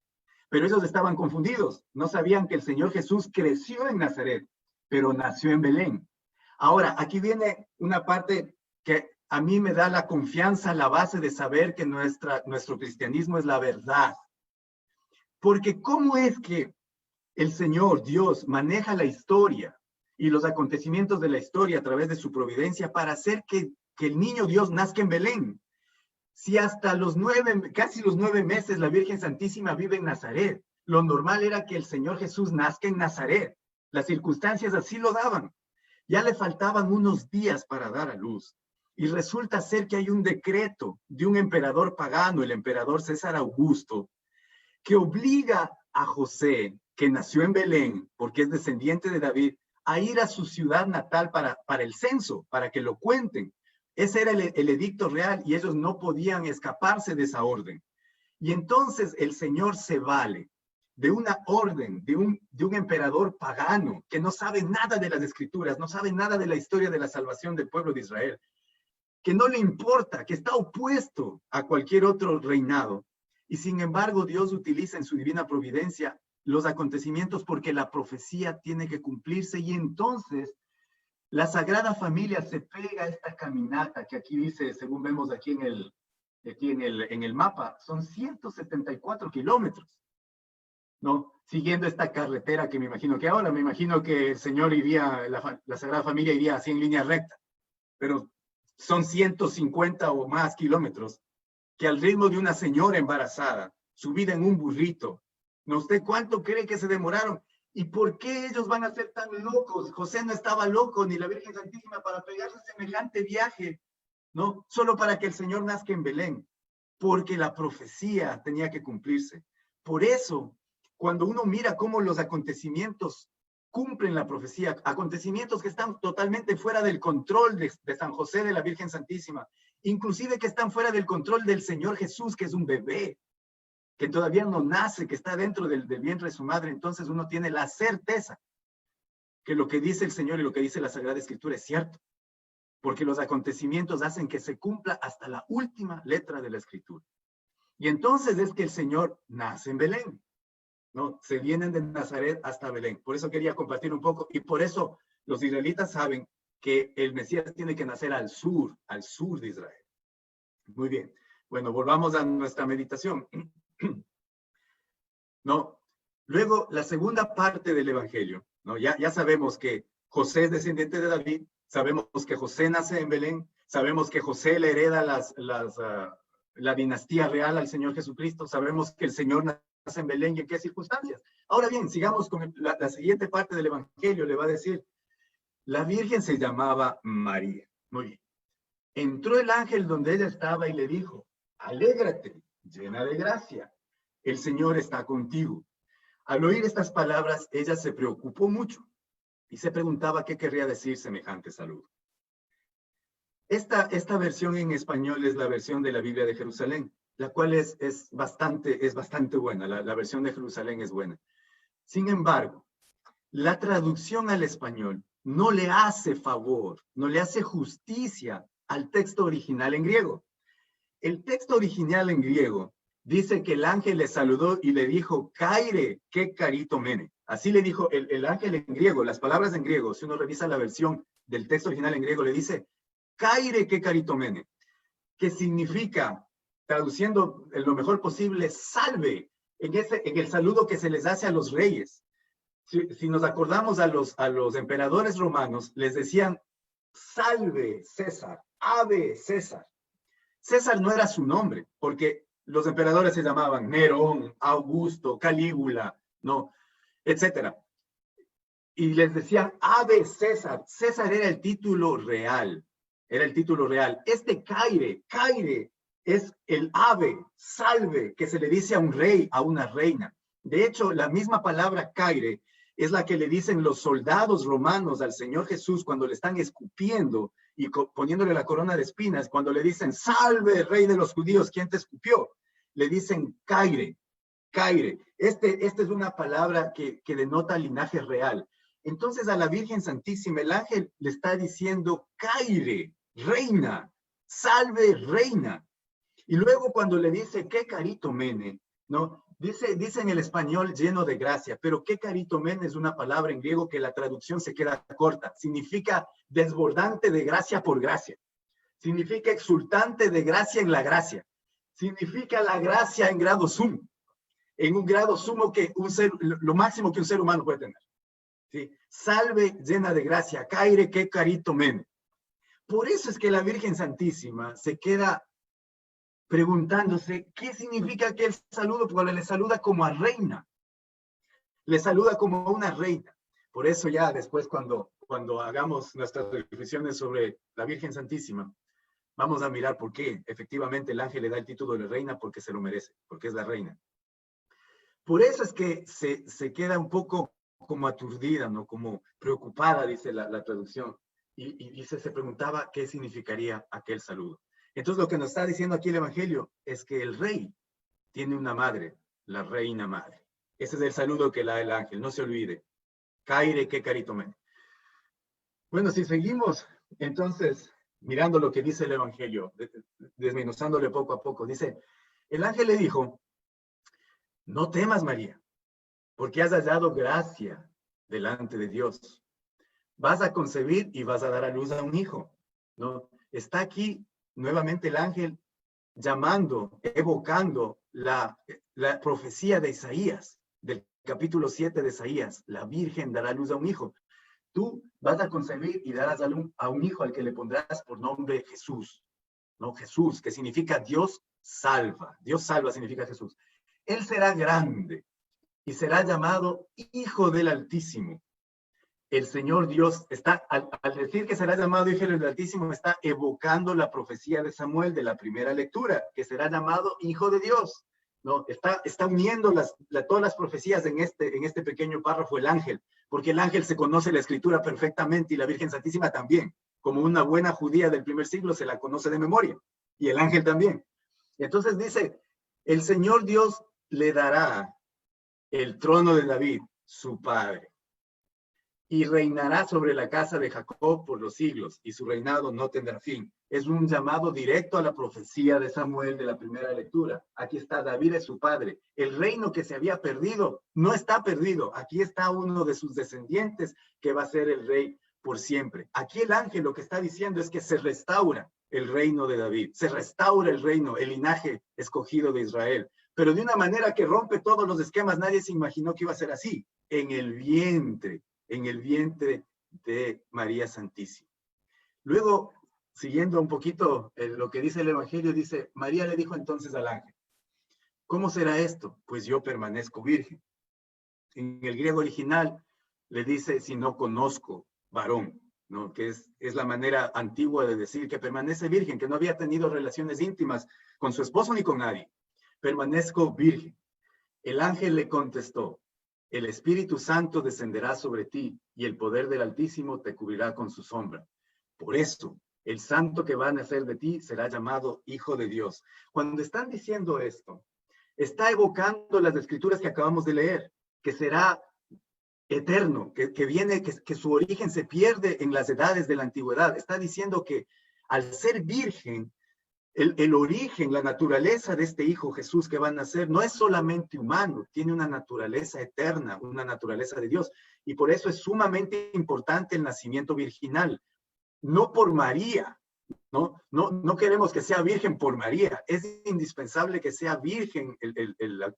Pero ellos estaban confundidos. No sabían que el Señor Jesús creció en Nazaret, pero nació en Belén. Ahora, aquí viene una parte que a mí me da la confianza, la base de saber que nuestro cristianismo es la verdad. Porque ¿cómo es que el Señor, Dios, maneja la historia y los acontecimientos de la historia a través de su providencia para hacer que el niño Dios nazca en Belén? Si hasta casi los 9 meses la Virgen Santísima vive en Nazaret, lo normal era que el Señor Jesús nazca en Nazaret. Las circunstancias así lo daban. Ya le faltaban unos días para dar a luz. Y resulta ser que hay un decreto de un emperador pagano, el emperador César Augusto, que obliga a José, que nació en Belén, porque es descendiente de David, a ir a su ciudad natal para el censo, para que lo cuenten. Ese era el edicto real y ellos no podían escaparse de esa orden. Y entonces el Señor se vale de una orden, de un emperador pagano que no sabe nada de las escrituras, no sabe nada de la historia de la salvación del pueblo de Israel, que no le importa, que está opuesto a cualquier otro reinado. Y sin embargo, Dios utiliza en su divina providencia los acontecimientos porque la profecía tiene que cumplirse y entonces la Sagrada Familia se pega a esta caminata que aquí dice, según vemos aquí en el mapa, son 174 kilómetros, ¿no? Siguiendo esta carretera que me imagino que ahora, me imagino que el Señor iría, la Sagrada Familia iría así en línea recta, pero son 150 o más kilómetros que al ritmo de una señora embarazada, subida en un burrito, ¿no? ¿Usted cuánto cree que se demoraron? ¿Y por qué ellos van a ser tan locos? José no estaba loco, ni la Virgen Santísima, para pegarse semejante viaje, ¿no? Solo para que el Señor nazca en Belén, porque la profecía tenía que cumplirse. Por eso, cuando uno mira cómo los acontecimientos cumplen la profecía, acontecimientos que están totalmente fuera del control de San José, de la Virgen Santísima, inclusive que están fuera del control del Señor Jesús, que es un bebé, que todavía no nace, que está dentro del vientre de su madre, entonces uno tiene la certeza que lo que dice el Señor y lo que dice la Sagrada Escritura es cierto, porque los acontecimientos hacen que se cumpla hasta la última letra de la Escritura. Y entonces es que el Señor nace en Belén, ¿no? Se vienen de Nazaret hasta Belén. Por eso quería compartir un poco, y por eso los israelitas saben que el Mesías tiene que nacer al sur de Israel. Muy bien. Bueno, volvamos a nuestra meditación. ¿No? Luego, la segunda parte del Evangelio, ¿no? Ya sabemos que José es descendiente de David, sabemos que José nace en Belén, sabemos que José le hereda la dinastía real al Señor Jesucristo, sabemos que el Señor nace en Belén y en qué circunstancias. Ahora bien, sigamos con la siguiente parte del Evangelio, le va a decir, la Virgen se llamaba María. Muy bien. Entró el ángel donde ella estaba y le dijo, alégrate, llena de gracia, el Señor está contigo. Al oír estas palabras, ella se preocupó mucho y se preguntaba qué querría decir semejante saludo. Esta versión en español es la versión de la Biblia de Jerusalén, la cual es bastante buena, la versión de Jerusalén es buena. Sin embargo, la traducción al español no le hace favor, no le hace justicia al texto original en griego. El texto original en griego dice que el ángel le saludó y le dijo, Kaire, que carito mene. Así le dijo el ángel en griego, las palabras en griego, si uno revisa la versión del texto original en griego, le dice, Kaire, que carito mene, que significa, traduciendo en lo mejor posible, salve, en el saludo que se les hace a los reyes. Si nos acordamos a los emperadores romanos, les decían, salve César, ave César. César no era su nombre, porque los emperadores se llamaban Nerón, Augusto, Calígula, ¿no? Etcétera. Y les decían, ave César. César era el título real. Era el título real. Este Kaire es el ave, salve, que se le dice a un rey, a una reina. De hecho, la misma palabra Kaire es la que le dicen los soldados romanos al Señor Jesús cuando le están escupiendo y poniéndole la corona de espinas, cuando le dicen, salve, rey de los judíos, ¿quién te escupió? Le dicen, Kaire, Kaire. Esta es una palabra que denota linaje real. Entonces a la Virgen Santísima, el ángel le está diciendo, Kaire, reina, salve, reina. Y luego cuando le dice, qué carito mene, ¿no? Dice en el español lleno de gracia, pero qué carito men es una palabra en griego que la traducción se queda corta. Significa desbordante de gracia por gracia. Significa exultante de gracia en la gracia. Significa la gracia en grado sumo. En un grado sumo que lo máximo que un ser humano puede tener. ¿Sí? Salve llena de gracia, caire qué carito men. Por eso es que la Virgen Santísima se queda preguntándose qué significa aquel saludo, porque le saluda como a reina, le saluda como a una reina. Por eso ya después cuando hagamos nuestras reflexiones sobre la Virgen Santísima, vamos a mirar por qué efectivamente el ángel le da el título de reina, porque se lo merece, porque es la reina. Por eso es que se queda un poco como aturdida, ¿no? Como preocupada, dice la traducción, y dice, se preguntaba qué significaría aquel saludo. Entonces lo que nos está diciendo aquí el Evangelio es que el rey tiene una madre, la reina madre. Ese es el saludo que le da el ángel, no se olvide. Caire que caritomen. Bueno, si seguimos, entonces, mirando lo que dice el Evangelio, desmenuzándole poco a poco, dice, el ángel le dijo, no temas, María, porque has hallado gracia delante de Dios. Vas a concebir y vas a dar a luz a un hijo, ¿no? Está aquí nuevamente el ángel llamando, evocando la profecía de Isaías, del capítulo 7 de Isaías. La Virgen dará a luz a un hijo. Tú vas a concebir y darás a un hijo al que le pondrás por nombre Jesús, ¿no? Jesús, que significa Dios salva. Dios salva significa Jesús. Él será grande y será llamado Hijo del Altísimo. El Señor Dios está, al decir que será llamado Hijo del Altísimo, está evocando la profecía de Samuel de la primera lectura, que será llamado Hijo de Dios, ¿no? Está uniendo todas las profecías en este pequeño párrafo el ángel, porque el ángel se conoce la Escritura perfectamente y la Virgen Santísima también. Como una buena judía del primer siglo se la conoce de memoria, y el ángel también. Y entonces dice, el Señor Dios le dará el trono de David, su padre, y reinará sobre la casa de Jacob por los siglos, y su reinado no tendrá fin. Es un llamado directo a la profecía de Samuel de la primera lectura. Aquí está, David es su padre. El reino que se había perdido no está perdido. Aquí está uno de sus descendientes que va a ser el rey por siempre. Aquí el ángel lo que está diciendo es que se restaura el reino de David, se restaura el reino, el linaje escogido de Israel, pero de una manera que rompe todos los esquemas. Nadie se imaginó que iba a ser así, en el vientre de María Santísima. Luego, siguiendo un poquito lo que dice el Evangelio, dice, María le dijo entonces al ángel, ¿cómo será esto? Pues yo permanezco virgen. En el griego original le dice, si no conozco varón, ¿no? Que es la manera antigua de decir que permanece virgen, que no había tenido relaciones íntimas con su esposo ni con nadie. Permanezco virgen. El ángel le contestó, el Espíritu Santo descenderá sobre ti y el poder del Altísimo te cubrirá con su sombra. Por eso, el santo que va a nacer de ti será llamado Hijo de Dios. Cuando están diciendo esto, está evocando las escrituras que acabamos de leer, que será eterno, que su origen se pierde en las edades de la antigüedad. Está diciendo que al ser virgen, el origen, la naturaleza de este Hijo Jesús que va a nacer no es solamente humano, tiene una naturaleza eterna, una naturaleza de Dios. Y por eso es sumamente importante el nacimiento virginal. No por María, no queremos que sea virgen por María. Es indispensable que sea virgen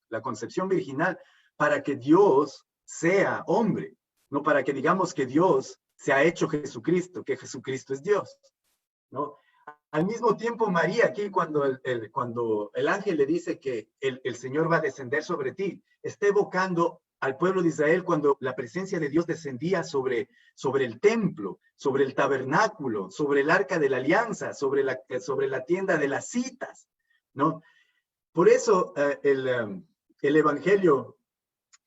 la concepción virginal para que Dios sea hombre, no para que digamos que Dios se ha hecho Jesucristo, que Jesucristo es Dios, ¿no? Al mismo tiempo, María, aquí cuando el ángel le dice que el Señor va a descender sobre ti, está evocando al pueblo de Israel cuando la presencia de Dios descendía sobre el templo, sobre el tabernáculo, sobre el arca de la alianza, sobre la tienda de las citas, ¿no? Por eso el Evangelio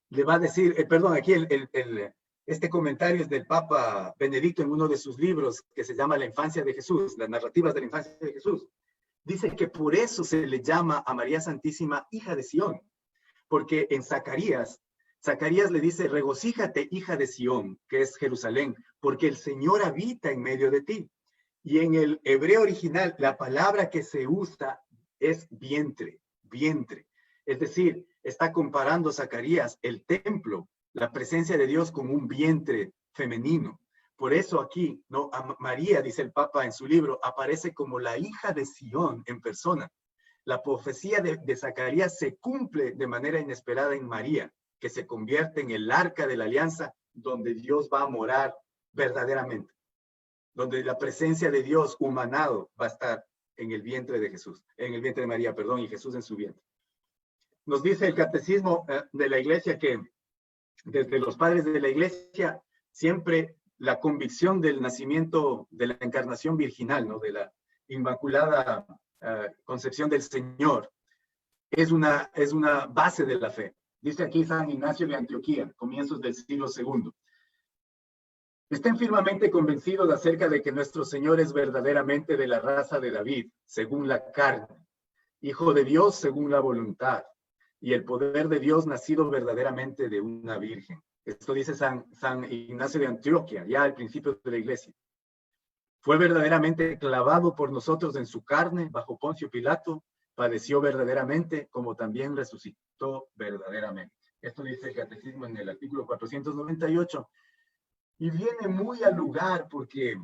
le va a decir, perdón, aquí este comentario es del Papa Benedicto en uno de sus libros que se llama La infancia de Jesús, las narrativas de la infancia de Jesús. Dice que por eso se le llama a María Santísima hija de Sión, porque en Zacarías le dice, regocíjate, hija de Sión, que es Jerusalén, porque el Señor habita en medio de ti. Y en el hebreo original, la palabra que se usa es vientre. Es decir, está comparando Zacarías, el templo, la presencia de Dios con un vientre femenino. Por eso aquí, ¿no? A María, dice el Papa en su libro, aparece como la hija de Sión en persona. La profecía de Zacarías se cumple de manera inesperada en María, que se convierte en el arca de la alianza donde Dios va a morar verdaderamente, donde la presencia de Dios humanado va a estar en el vientre de Jesús, en el vientre de María, perdón, y Jesús en su vientre. Nos dice el catecismo de la iglesia que desde los padres de la iglesia siempre la convicción del nacimiento, de la encarnación virginal, ¿no? De la inmaculada concepción del Señor, es una base de la fe. Dice aquí San Ignacio de Antioquía, comienzos del siglo II. Estén firmemente convencidos acerca de que nuestro Señor es verdaderamente de la raza de David, según la carne, Hijo de Dios según la voluntad, y el poder de Dios nacido verdaderamente de una virgen. Esto dice San Ignacio de Antioquía, ya al principio de la iglesia. Fue verdaderamente clavado por nosotros en su carne, bajo Poncio Pilato, padeció verdaderamente, como también resucitó verdaderamente. Esto dice el catecismo en el artículo 498. Y viene muy al lugar porque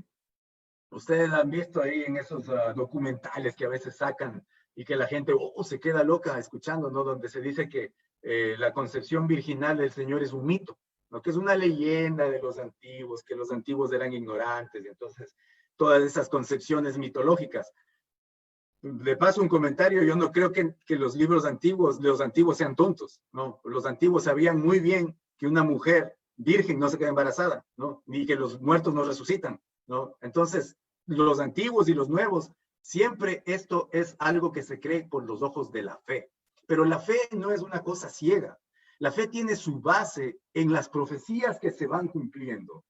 ustedes han visto ahí en esos documentales que a veces sacan y que la gente se queda loca escuchando, ¿no? Donde se dice que la concepción virginal del Señor es un mito, ¿no? Que es una leyenda de los antiguos, que los antiguos eran ignorantes, y entonces todas esas concepciones mitológicas. Le paso un comentario, yo no creo que los antiguos sean tontos, ¿no? Los antiguos sabían muy bien que una mujer virgen no se queda embarazada, ¿no? Ni que los muertos no resucitan, ¿no? Entonces, los antiguos y los nuevos, siempre esto es algo que se cree por los ojos de la fe. Pero la fe no es una cosa ciega. La fe tiene su base en las profecías que se van cumpliendo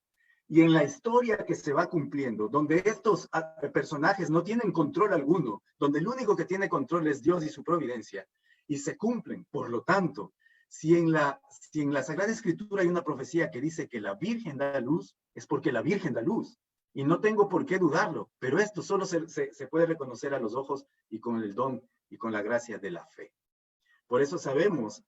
y en la historia que se va cumpliendo, donde estos personajes no tienen control alguno, donde el único que tiene control es Dios y su providencia, y se cumplen. Por lo tanto, si en la Sagrada Escritura hay una profecía que dice que la Virgen da luz, es porque la Virgen da luz. Y no tengo por qué dudarlo, pero esto solo se puede reconocer a los ojos y con el don y con la gracia de la fe. Por eso sabemos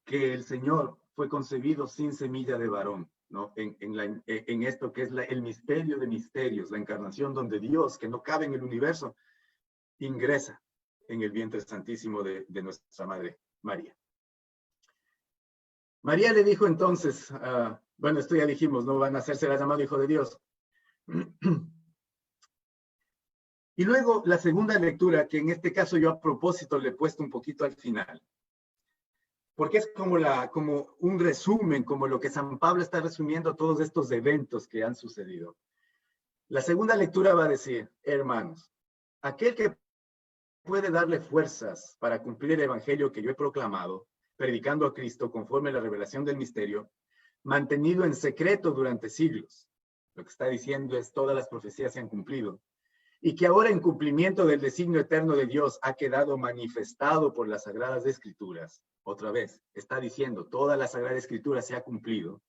que el Señor fue concebido sin semilla de varón, ¿no? En esto que es el misterio de misterios, la encarnación donde Dios, que no cabe en el universo, ingresa en el vientre santísimo de nuestra Madre María. María le dijo entonces, bueno, esto ya dijimos, no van a hacerse llamado Hijo de Dios. Y luego la segunda lectura, que en este caso yo a propósito le he puesto un poquito al final, porque es como un resumen, como lo que San Pablo está resumiendo todos estos eventos que han sucedido. La segunda lectura va a decir, hermanos, aquel que puede darle fuerzas para cumplir el evangelio que yo he proclamado, predicando a Cristo conforme a la revelación del misterio, mantenido en secreto durante siglos. Lo que está diciendo es todas las profecías se han cumplido, y que ahora en cumplimiento del designio eterno de Dios ha quedado manifestado por las Sagradas Escrituras. Otra vez, está diciendo, toda la Sagrada Escritura se ha cumplido,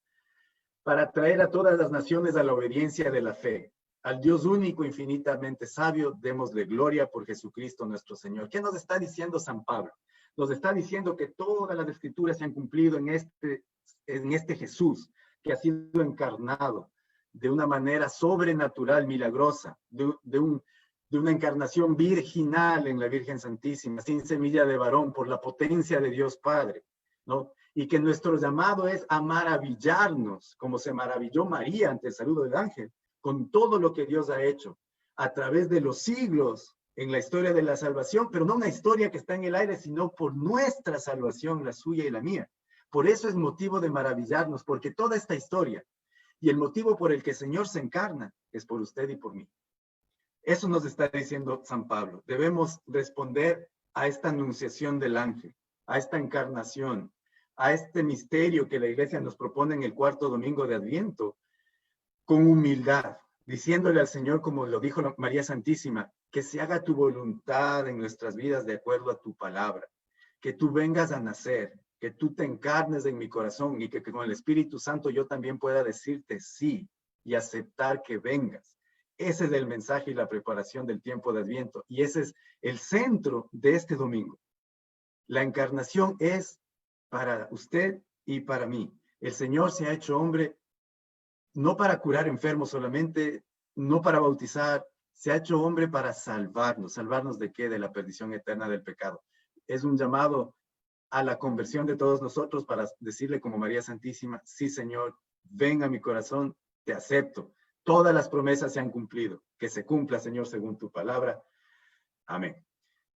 para traer a todas las naciones a la obediencia de la fe. Al Dios único, infinitamente sabio, démosle gloria por Jesucristo nuestro Señor. ¿Qué nos está diciendo San Pablo? Nos está diciendo que todas las Escrituras se han cumplido en este Jesús, que ha sido encarnado de una manera sobrenatural, milagrosa, de una encarnación virginal en la Virgen Santísima, sin semilla de varón, por la potencia de Dios Padre, ¿no? Y que nuestro llamado es a maravillarnos, como se maravilló María ante el saludo del ángel, con todo lo que Dios ha hecho a través de los siglos en la historia de la salvación, pero no una historia que está en el aire, sino por nuestra salvación, la suya y la mía. Por eso es motivo de maravillarnos, porque toda esta historia y el motivo por el que el Señor se encarna es por usted y por mí. Eso nos está diciendo San Pablo. Debemos responder a esta anunciación del ángel, a esta encarnación, a este misterio que la iglesia nos propone en el cuarto domingo de Adviento, con humildad, diciéndole al Señor, como lo dijo María Santísima, que se haga tu voluntad en nuestras vidas de acuerdo a tu palabra, que tú vengas a nacer, que tú te encarnes en mi corazón y que con el Espíritu Santo yo también pueda decirte sí y aceptar que vengas. Ese es el mensaje y la preparación del tiempo de Adviento, y ese es el centro de este domingo. La encarnación es para usted y para mí. El Señor se ha hecho hombre no para curar enfermos solamente, no para bautizar, se ha hecho hombre para salvarnos. ¿Salvarnos de qué? De la perdición eterna del pecado. Es un llamado a la conversión de todos nosotros para decirle como María Santísima, sí Señor, ven a mi corazón, te acepto. Todas las promesas se han cumplido. Que se cumpla, Señor, según tu palabra. Amén.